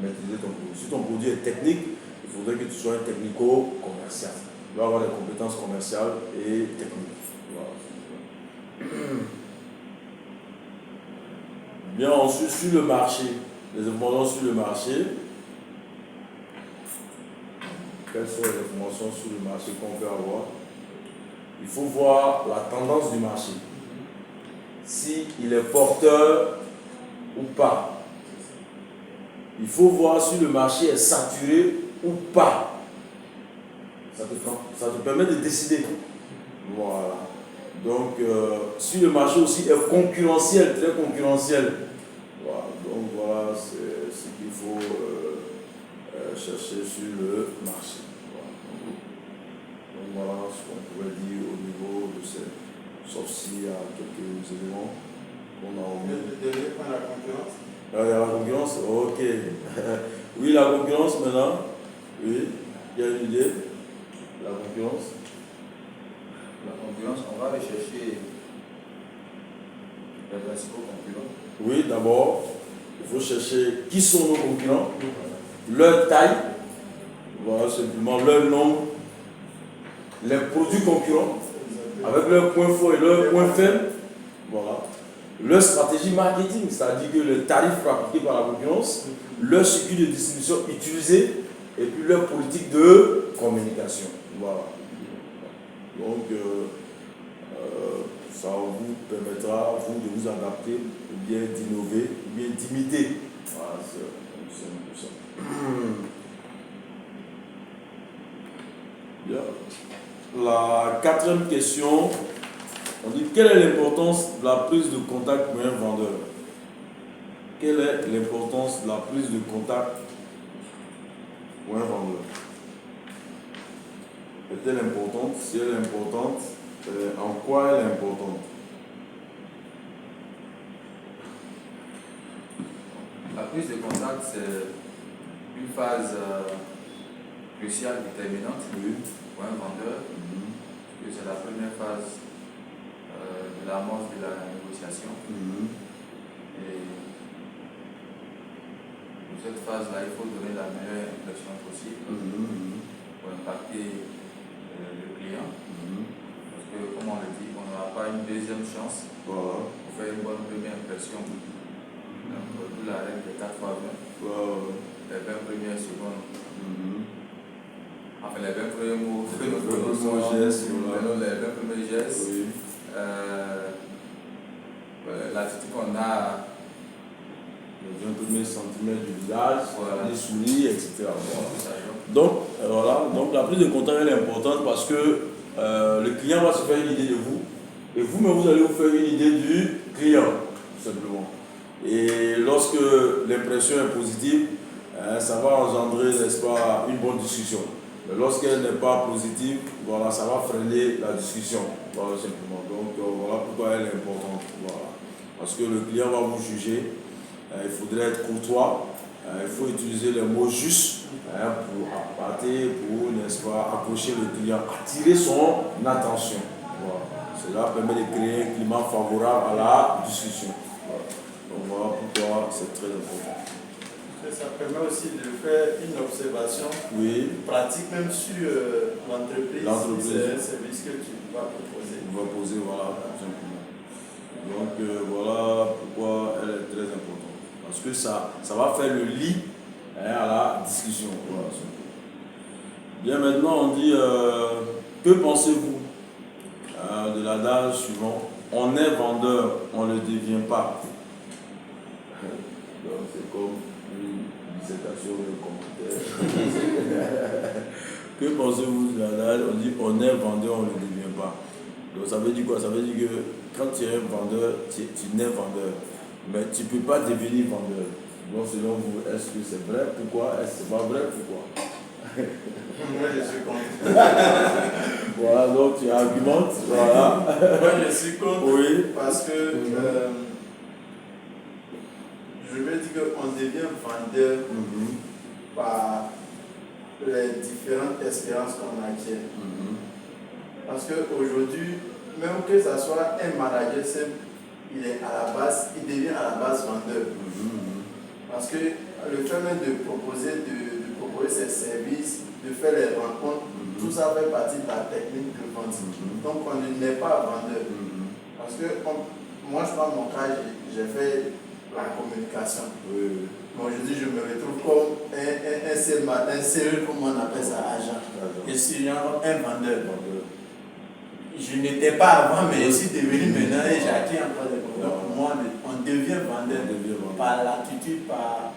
A: Maîtriser ton produit. Si ton produit est technique, il faudrait que tu sois un technico-commercial. Tu dois avoir des compétences commerciales et techniques. Voilà. Bien, ensuite, sur le marché, les informations sur le marché. Quelles sont les informations sur le marché qu'on peut avoir? Il faut voir la tendance du marché. S'il est porteur ou pas. Il faut voir si le marché est saturé ou pas. Ça te permet de décider. Voilà. Donc, si le marché aussi est concurrentiel, très concurrentiel. Voilà. Donc, voilà, c'est ce qu'il faut chercher sur le marché. Donc voilà ce qu'on pourrait dire au niveau de ces, sauf s'il y a quelques éléments qu'on a oubliés.
H: Le délai par la concurrence.
A: La concurrence, ok. Oui, la concurrence maintenant. Oui, il y a une idée. La concurrence.
B: La concurrence, on va aller chercher les principaux concurrents.
A: Oui, d'abord, il faut chercher qui sont nos concurrents, leur taille, voilà simplement leur nombre. Les produits concurrents, avec leurs points forts et leurs points faibles, voilà. Leur stratégie marketing, c'est-à-dire que le tarif pratiqué par la concurrence, leur circuit de distribution utilisé, et puis leur politique de communication. Voilà. Donc, ça vous permettra, vous, de vous adapter, ou bien d'innover, ou bien d'imiter. Voilà, c'est un peu ça. Bien. La quatrième question, on dit quelle est l'importance de la prise de contact pour un vendeur? Quelle est l'importance de la prise de contact pour un vendeur? Est-elle importante? Si elle est importante, en quoi elle est importante?
B: La prise de contact, c'est une phase cruciale, déterminante pour un vendeur. C'est la première phase de l'amorce de la négociation. Et pour cette phase-là, il faut donner la meilleure impression possible pour impacter le client. Parce que, comme on le dit, on n'aura pas une deuxième chance pour faire une bonne première impression. Donc, d'où la règle des 4 fois 20. Les 20 premières secondes. Enfin, les 20 premiers mots que nous prononçons, les 20 premiers gestes, l'attitude qu'on a,
A: les 20 premiers centimètres du visage, les souris, etc.
B: Voilà.
A: Donc la prise de contact elle est importante parce que le client va se faire une idée de vous et vous-même vous allez vous faire une idée du client, tout simplement. Et lorsque l'impression est positive, ça va engendrer, n'est-ce pas, une bonne discussion. Mais lorsqu'elle n'est pas positive, voilà, ça va freiner la discussion, voilà, simplement. Donc voilà pourquoi elle est importante. Voilà. Parce que le client va vous juger, il faudrait être courtois, il faut utiliser les mots justes pour appâter, pour, n'est-ce pas, approcher le client, attirer son attention. Voilà. Cela permet de créer un climat favorable à la discussion. Voilà. Donc voilà pourquoi c'est très important.
H: Ça permet aussi de faire une observation pratique, même sur l'entreprise, si c'est un service que tu vas proposer.
A: Voilà, tout simplement. Donc voilà pourquoi elle est très importante. Parce que ça va faire le lit à la discussion. Voilà. Bien, maintenant on dit, que pensez-vous de l'adage suivant? On est vendeur, on ne le devient pas. Donc c'est comme une dissertation de commentaire. Que pensez-vous de l'adage? On dit on est vendeur, on ne le devient pas. Donc ça veut dire quoi? Ça veut dire que quand tu es vendeur, tu n'es vendeur. Mais tu ne peux pas devenir vendeur. Donc selon vous, est-ce que c'est vrai? Pourquoi? Est-ce que c'est pas vrai? Pourquoi?
H: Moi je suis contre.
A: Voilà, donc tu argumentes. Voilà.
H: Moi je suis contre.
A: Oui.
H: Parce que je veux dire qu'on devient vendeur par les différentes expériences qu'on acquiert. Parce qu'aujourd'hui, même que ce soit un manager simple, il devient à la base vendeur. Parce que le fait même de proposer ses services, de faire les rencontres, tout ça fait partie de la technique de vente. Donc on n'est pas vendeur. Parce que moi je prends mon cas, j'ai fait la communication. Bon, aujourd'hui je me retrouve comme un seul, comme on appelle ça, agent. Je suis un vendeur. Je n'étais pas avant, mais je suis devenu maintenant et j'ai acquis encore des compétences. Donc moi, on devient vendeur par l'attitude, par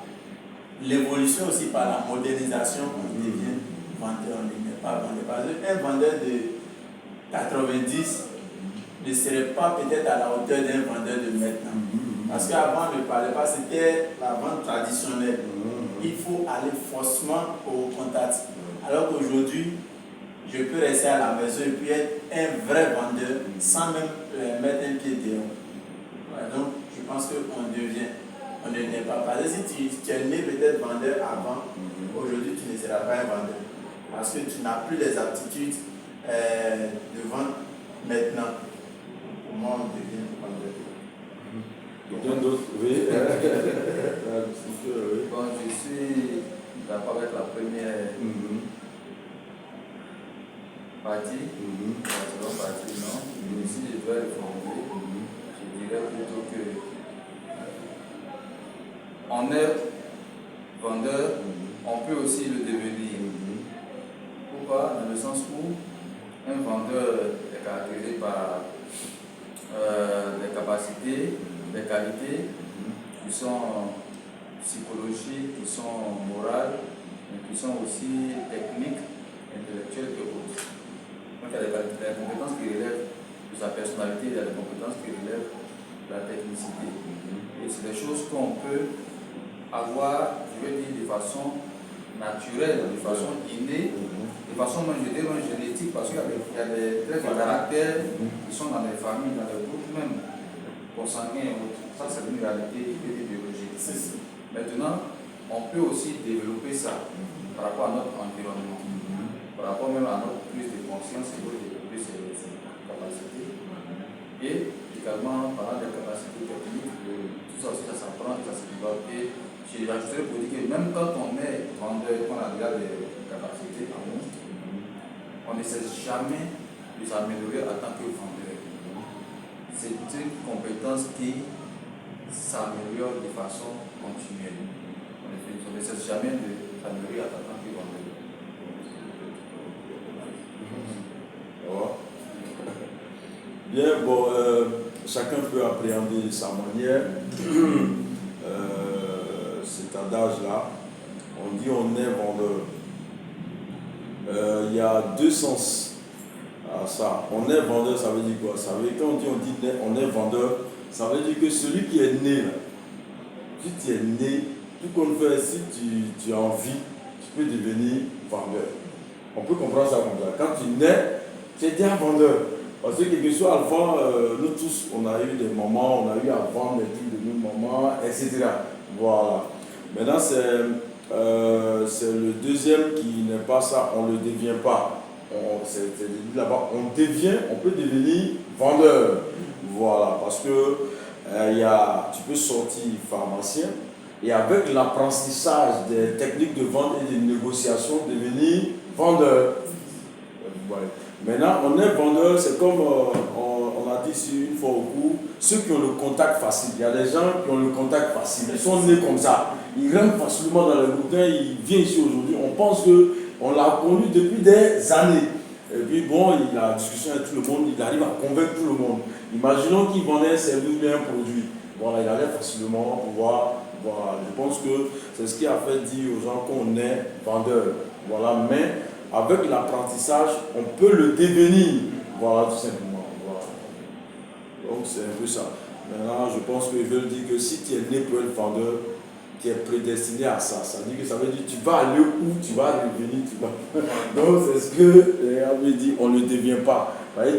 H: l'évolution aussi, par la modernisation, on devient vendeur, on n'est pas vendeur. Parce qu'un vendeur de 90 ne serait pas peut-être à la hauteur d'un vendeur de maintenant. Parce qu'avant, on ne parlait pas, c'était la vente traditionnelle. Il faut aller forcément au contact. Alors qu'aujourd'hui, je peux rester à la maison et puis être un vrai vendeur sans même mettre un pied dehors. Voilà, donc, je pense qu'on devient, on ne l'est pas. Parce que si tu es né peut-être vendeur avant, aujourd'hui tu ne seras pas un vendeur. Parce que tu n'as plus les aptitudes de vente maintenant. Pour moi, on devient vendeur.
A: Quelqu'un d'autre? Oui.
B: Bon, je suis d'accord avec la première partie, la seconde partie, non. Mais si je dois reformuler, je dirais plutôt que on est vendeur, on peut aussi le devenir. Pourquoi? Dans le sens où un vendeur est caractérisé par des capacités, des qualités qui sont psychologiques, qui sont morales, mais qui sont aussi techniques, intellectuelles et autres. Donc il y a des compétences qui relèvent de sa personnalité, il y a des compétences qui relèvent de la technicité. Et c'est des choses qu'on peut avoir, je vais dire, de façon naturelle, de façon innée, de façon, je dirais, génétique, parce qu'il y a des traits de caractère qui sont dans les familles, dans les groupes même consanguins et autres. Ça, c'est une réalité biologique. Maintenant, on peut aussi développer ça par rapport à notre environnement, par rapport même à notre prise de conscience et de développer ces capacités. Et également, par des capacités techniques, tout ça aussi, ça s'apprend, ça se développe. Et j'ajouterais pour dire que même quand on est vendeur, qu'on a déjà des capacités en nous, on ne cesse jamais de s'améliorer en tant que vendeur. C'est une compétence qui s'améliore de façon continuelle. On ne cesse jamais de s'améliorer en tant que vendeur.
A: Bien, bon, chacun peut appréhender sa manière. Cet adage-là, on dit on est vendeur. Il y a deux sens à ça. On est vendeur, ça veut dire quoi? Ça veut dire, quand on dit on est vendeur, ça veut dire que celui qui est né là, si tu es né, tout compte fait, si tu as envie, tu peux devenir vendeur. On peut comprendre ça comme ça. Quand tu nais, tu es déjà vendeur. Parce que quel que soit Alpha, nous tous, on a eu des moments, on a eu à vendre des trucs de nos mamans, etc. Voilà. Maintenant, c'est le deuxième qui n'est pas ça, on ne le devient pas. C'est dit là-bas, on peut devenir vendeur. Voilà, parce que tu peux sortir pharmacien et avec l'apprentissage des techniques de vente et de négociation, devenir vendeur. Ouais. Maintenant, on est vendeur, c'est comme on a dit ici une fois au cours, ceux qui ont le contact facile. Il y a des gens qui ont le contact facile, ils sont nés comme ça. Ils rentrent facilement dans le bouquin, ils viennent ici aujourd'hui. On pense qu'on l'a connu depuis des années. Et puis bon, il a discussion avec tout le monde, il arrive à convaincre tout le monde. Imaginons qu'il vendait un service ou bien un produit. Voilà, il allait facilement pouvoir. Voilà, je pense que c'est ce qui a fait dire aux gens qu'on est vendeur. Voilà, mais avec l'apprentissage, on peut le devenir. Voilà, tout simplement. Voilà. Donc c'est un peu ça. Maintenant, je pense qu'ils veulent dire que si tu es né pour être vendeur, tu es prédestiné à ça. Ça veut dire que tu vas aller où, tu vas revenir, tu vas. Donc c'est ce que les dit, on ne le devient pas.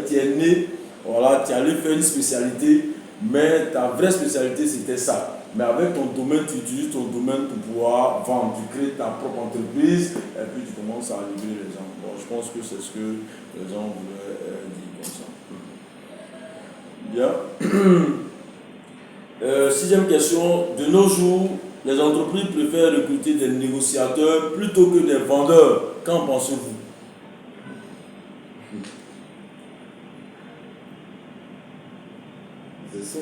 A: Tu es né, voilà, tu es allé faire une spécialité, mais ta vraie spécialité c'était ça. Mais avec ton domaine, tu utilises ton domaine pour pouvoir vendre. Tu crées ta propre entreprise et puis tu commences à libérer les gens. Bon, je pense que c'est ce que les gens voulaient dire comme ça. Bien. Sixième question. De nos jours, les entreprises préfèrent recruter des négociateurs plutôt que des vendeurs. Qu'en pensez-vous? C'est ça.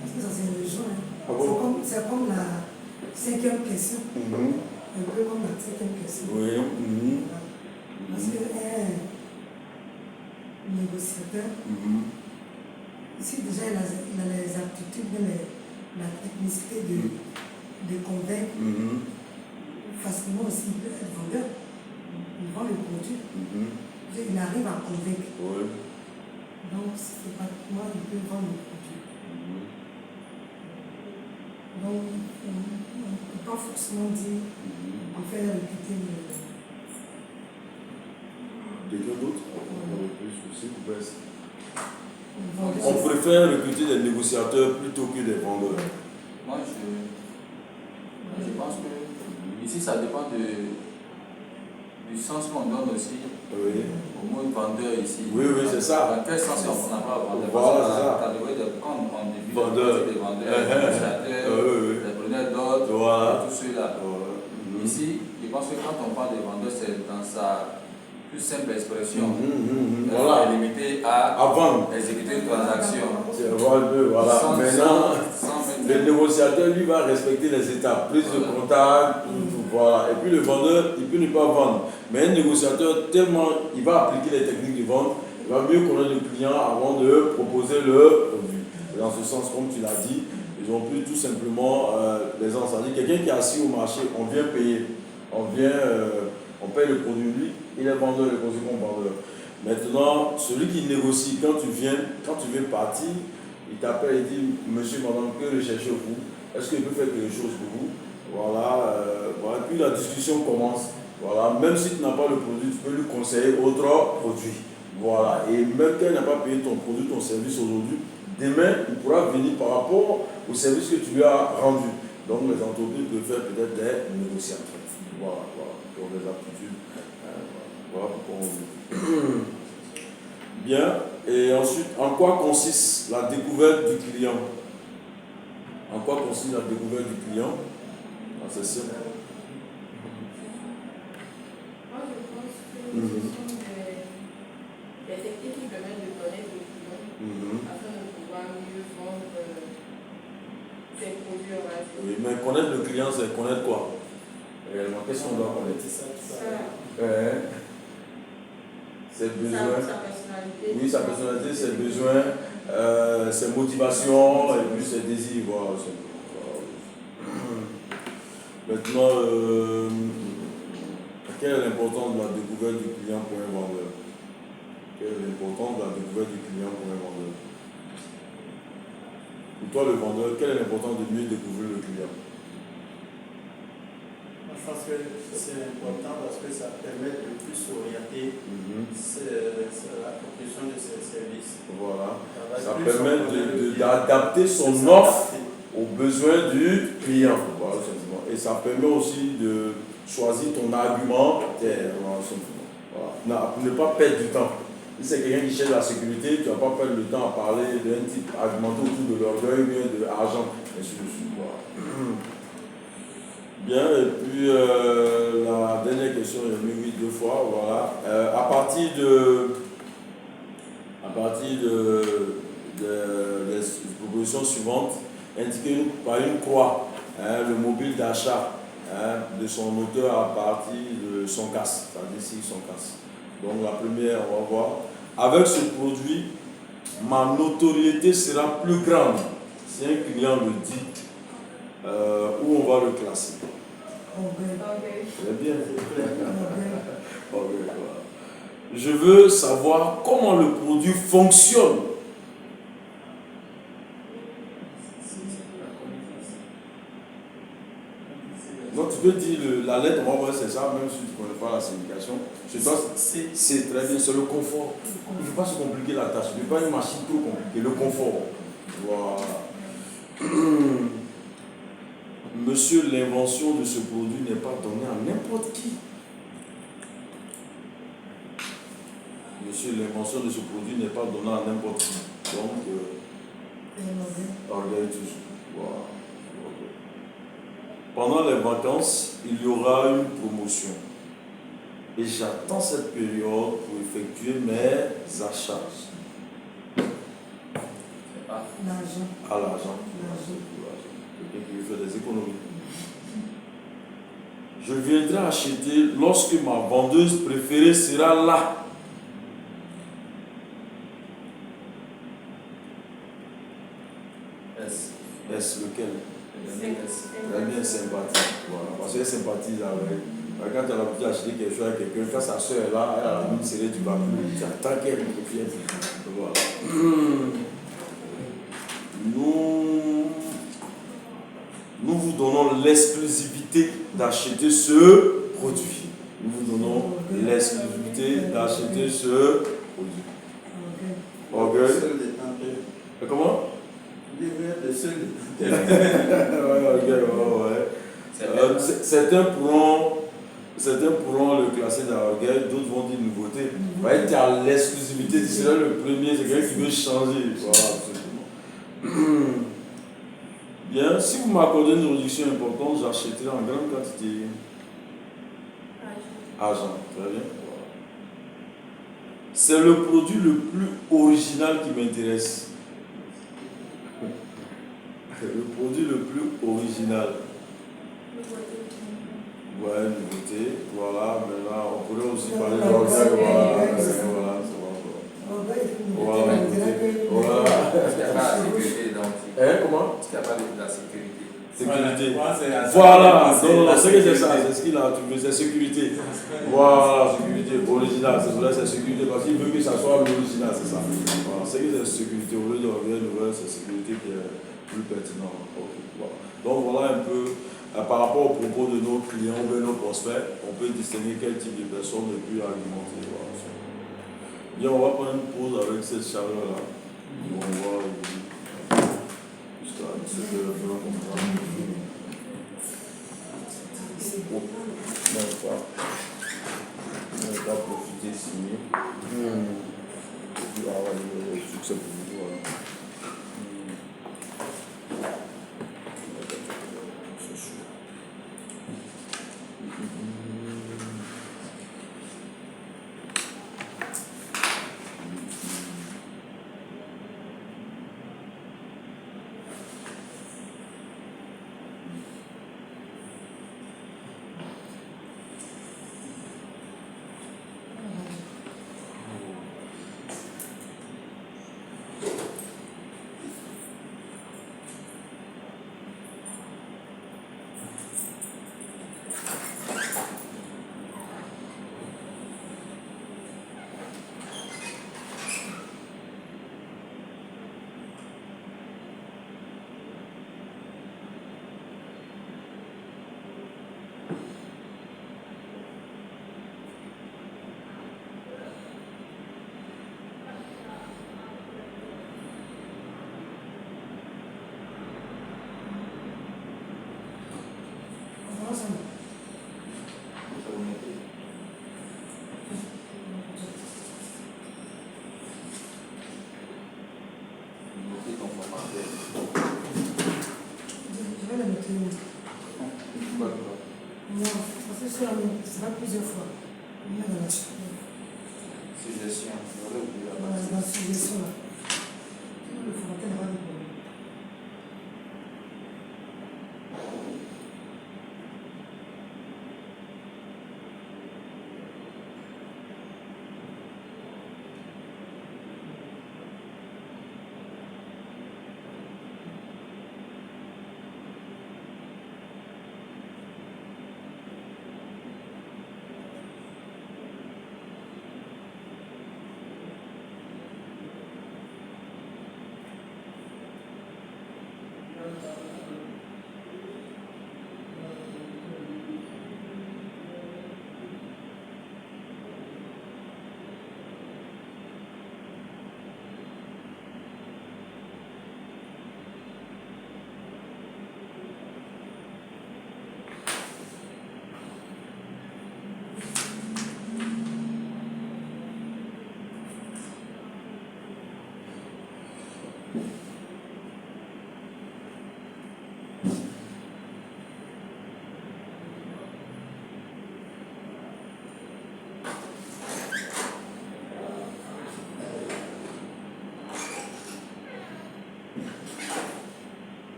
C: Parce que ça c'est le jeu.
A: Ah bon?
C: C'est comme la cinquième question. Un peu comme la cinquième question.
A: Oui.
C: Parce qu'un négociateur, si déjà il a les aptitudes, la technicité de convaincre, facilement aussi il peut être vendeur. Il vend le produit. Il arrive à convaincre.
A: Oui.
C: Donc, c'est pratiquement, il peut vendre le produit. Donc, on ne peut pas forcément dire qu'on fait recruter
A: quelqu'un d'autre? On préfère recruter des négociateurs plutôt que des vendeurs.
B: Moi, je pense que ici, ça dépend du sens qu'on donne aussi.
A: Oui.
B: Au mot vendeur ici.
A: Oui, c'est ça.
B: Dans quel sens on n'a pas vendeur?
A: Voilà, c'est ça.
B: Quand on débute,
A: vendeur.
B: des vendeurs, des négociateurs, des preneurs d'ordre,
A: voilà.
B: tout ceux-là. Ici, je pense que quand on parle de vendeur, c'est dans sa plus simple expression.
A: Voilà.
B: Limité à
A: vendre.
B: Exécuter une transaction.
A: Voilà. Maintenant, le négociateur, lui, va respecter les étapes. Prise de contact, voilà. Et puis le vendeur, il peut ne pas vendre. Mais un négociateur, tellement il va appliquer les techniques de vente, il va mieux connaître le client avant de proposer le produit. Dans ce sens, comme tu l'as dit, ils ont pu tout simplement les enseigner. Quelqu'un qui est assis au marché, on vient payer. On paye le produit, lui, il est vendeur, il est considéré comme vendeur. Maintenant, celui qui négocie, quand tu veux partir, il t'appelle et dit, monsieur, madame, que recherchez-vous? Est-ce qu'il peut faire quelque chose pour vous? Voilà. Puis la discussion commence. Voilà. Même si tu n'as pas le produit, tu peux lui conseiller autre produit. Voilà. Et même quand il n'a pas payé ton produit, ton service aujourd'hui, demain, il pourra venir par rapport au service que tu lui as rendu. Donc, les entreprises peuvent faire peut-être des négociateurs. Voilà. Pour les aptitudes. Voilà pourquoi on dit. Bien. Et ensuite, en quoi consiste la découverte du client? En quoi consiste la découverte du client? C'est simple.
E: Moi, je pense que ce sont des techniques qui permettent de connaître le client afin de pouvoir mieux vendre ses produits, on va dire.
A: Oui, mais connaître le client, c'est connaître quoi? Réellement, qu'est-ce qu'on doit connaître? Ses besoins.
E: Sa personnalité.
A: Oui, sa personnalité, ses besoins, ses motivations et puis ses désirs. Voilà. Maintenant, quelle est l'importance de la découverte du client pour un vendeur? Quelle est l'importance de la découverte du client pour un vendeur? Pour toi, le vendeur, quelle est l'importance de mieux découvrir le client?
D: Je pense que c'est important parce que ça permet de plus s'orienter sur la proposition de ces services.
A: Voilà. Ça permet d'adapter son offre aux besoins du client. Voilà, et ça permet aussi de choisir ton argument. Voilà. Pour ne pas perdre du temps. Si c'est quelqu'un qui cherche la sécurité, tu ne vas pas perdre le temps à parler d'un type argumenté autour de l'orgueil ou bien de l'argent. ainsi de suite. Voilà. Bien, et puis la dernière question, j'ai mis 2 fois, voilà. À partir des propositions suivantes, indiquez par une croix le mobile d'achat de son auteur à partir de son casse, c'est-à-dire ici son casse. Donc la première, on va voir. Avec ce produit, ma notoriété sera plus grande. Si un client le dit, où on va le classer? Très bien. Je veux savoir comment le produit fonctionne. Donc tu peux dire la lettre, on va voir c'est ça, même si tu ne connais pas la signification. C'est très bien, c'est le confort. Il ne faut pas se compliquer la tâche. Il ne faut pas une machine trop compliquée, le confort. Voilà. Monsieur, l'invention de ce produit n'est pas donnée à n'importe qui. Monsieur, l'invention de ce produit n'est pas donnée à n'importe qui. Donc, regardez toujours. Voilà. Pendant les vacances, il y aura une promotion. Et j'attends cette période pour effectuer mes achats. À l'argent. Quelqu'un qui veut faire des économies. Je viendrai acheter lorsque ma vendeuse préférée sera là. S lequel? Très bien sympathique. Voilà. Parce qu'elle sympathise avec. Quand tu as l'habitude d'acheter quelque chose avec quelqu'un, quand sa soeur est là, elle a la même serrée, tu vas plus. Tu attends qu'elle revienne. Voilà. Nous vous donnons l'exclusivité d'acheter ce produit. Nous vous donnons l'exclusivité d'acheter ce produit. Ok. Comment?
H: Le seul.
A: Certains pourront le classer dans l'orgueil, d'autres vont dire nouveauté. Tu as l'exclusivité, c'est là le premier, c'est quelqu'un qui veut changer. Voilà, absolument. Bien, si vous m'accordez une réduction importante, j'achèterai en grande quantité. Argent, très bien. Voilà. C'est le produit le plus original qui m'intéresse. Le produit le plus original. Ouais, nouveauté. Voilà, maintenant on pourrait aussi parler de l'orgueil. Voilà, c'est bon. Voilà. Comment?
B: Est-ce qu'il n'y a pas de la sécurité?
A: Sécurité. Voilà, non, c'est que c'est ça, c'est ce qu'il a trouvé, c'est sécurité. Voilà, sécurité originale, c'est vrai, c'est sécurité parce qu'il veut que ça soit l'original, c'est ça. Voilà, c'est que c'est sécurité, au lieu de l'orgueil, c'est sécurité qui est plus pertinente. Okay, voilà. Donc voilà un peu, par rapport au propos de nos clients ou de nos prospects, on peut distinguer quel type de personne et puis argumenter. Voilà. Bien, on va prendre une pause avec cette chaleur-là. On va jusqu'à 17h, on va profiter signer. Et puis, on va aller succès pour vous. Voilà.
C: Parce que ça va plusieurs fois. On est dans la
B: suggestion. J'aurais oublié la
C: dans
B: partie.
C: la suggestion là. Le frontal va nous donner.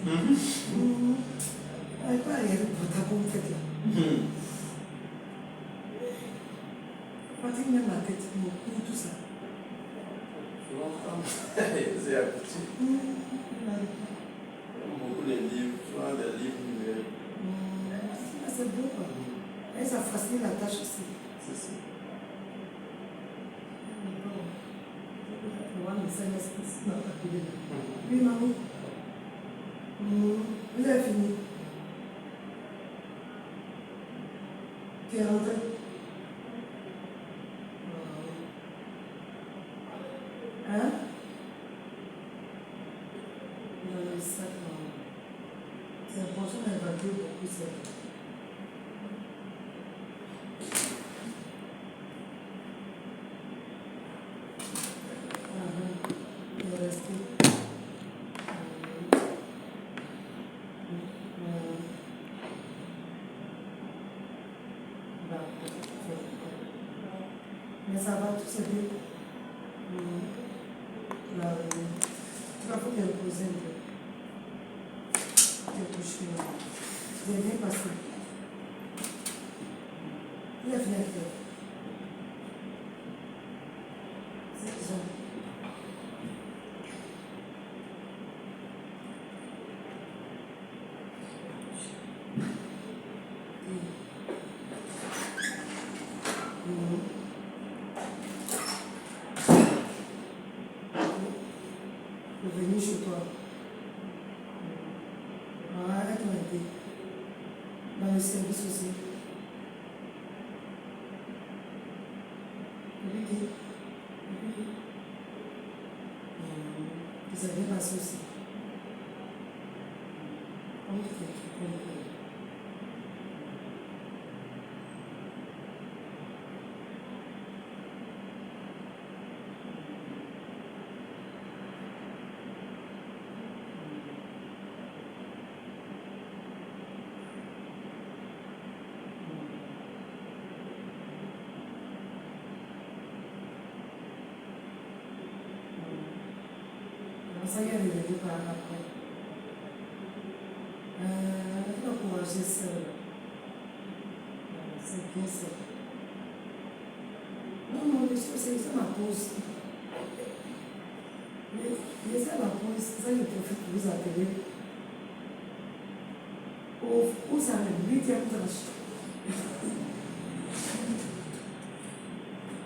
C: Elle peut aller pour ta complète là. Fatigue même la tête, pour tout ça.
H: C'est habitué. Beaucoup de livres, souvent des livres numériques.
C: C'est bon quoi. Et ça facilite la tâche aussi.
H: C'est ça.
C: Oui, maman. Vous avez fini. Tu es rentré. Hein? Dans le sac, c'est important d'évacuer beaucoup ça. Il est resté. Mais ça va tout se bien. Tu vas faut te reposer un peu. Te coucher. C'est bien passé. Il a fini avec toi. C'est ça. Venir chez toi. Arrête ton idée. Dans le service aussi. Ça vient passer aussi. Ça y est, il est par après. Il va encourager seul. C'est bien ça. Non, c'est ma pause. Mais c'est ma pause, ça je profite pour vous appeler. Où ça le 8e tranche.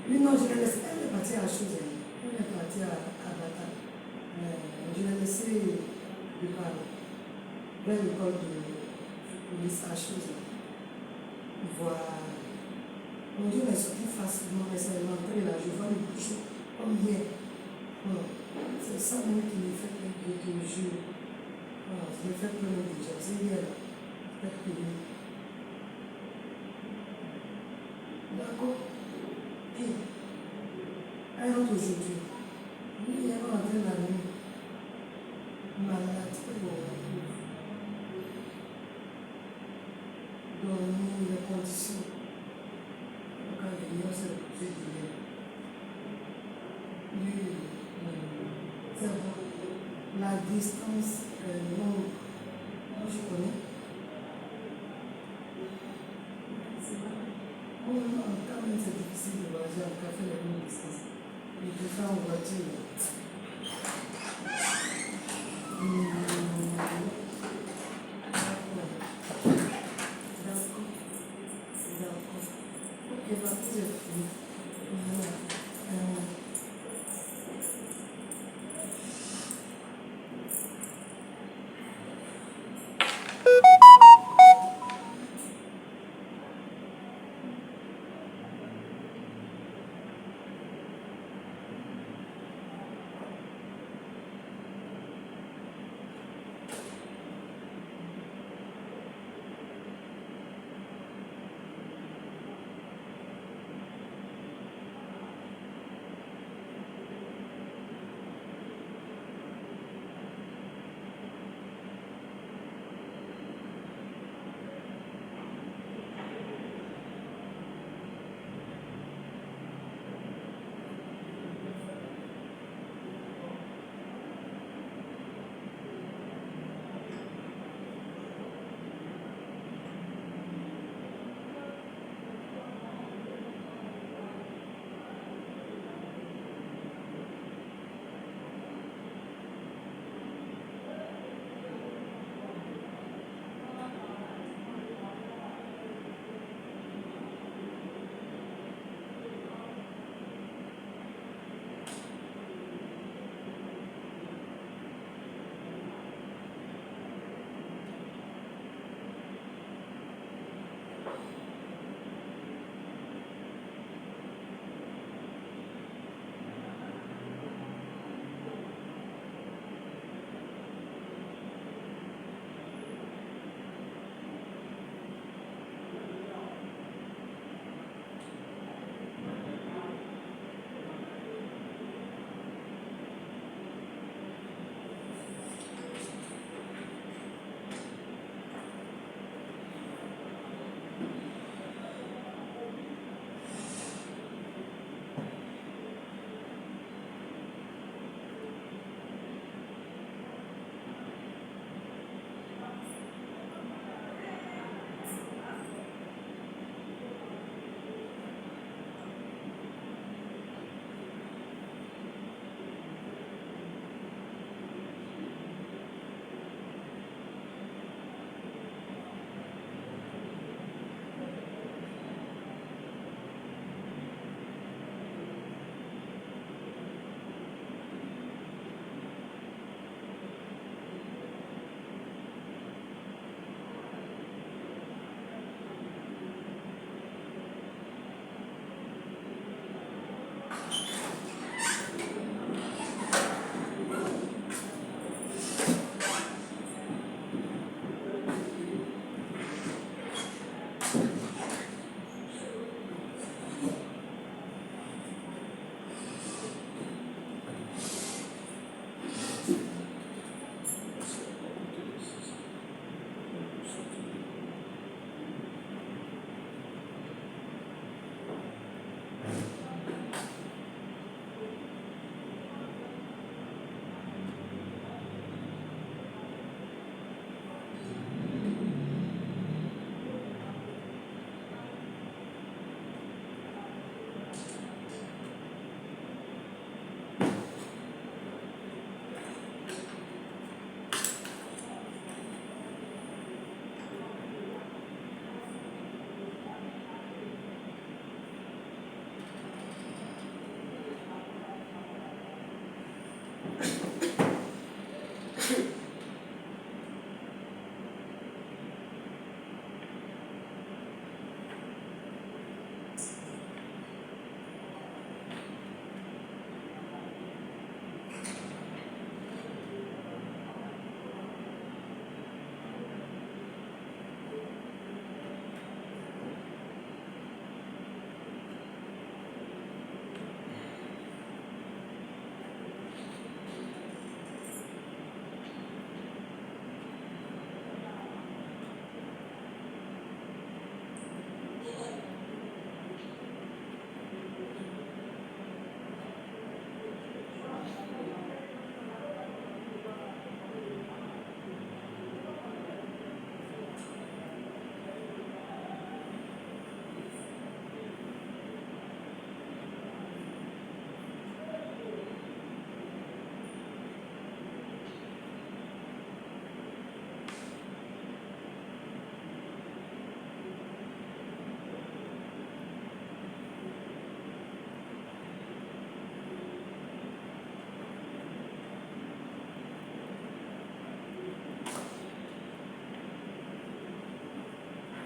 C: Lui, non, je l'ai laissé. Elle est partie à la chose. Elle est partie à Bata. Je l'ai laissé de parler. Vers l'école de police à chose. Voilà. Mon Dieu m'est sorti facilement, mais c'est rentré là, je vois le bouchon comme hier. Voilà. C'est ça même qui me fait que je te jure. Voilà, je me fais pleurer déjà. C'est hier là. Peut-être que oui. D'accord. Et elle rentre aujourd'hui. Oui, elle va rentrer la nuit. Malade, dans les conditions. Quand il y a ce petit délai. C'est bon. La distance est longue. Moi, je connais. C'est vrai. Quand même, c'est difficile de voyager en café la longue distance. Et de faire en voiture. D'accord. Ok, bah, c'est fini.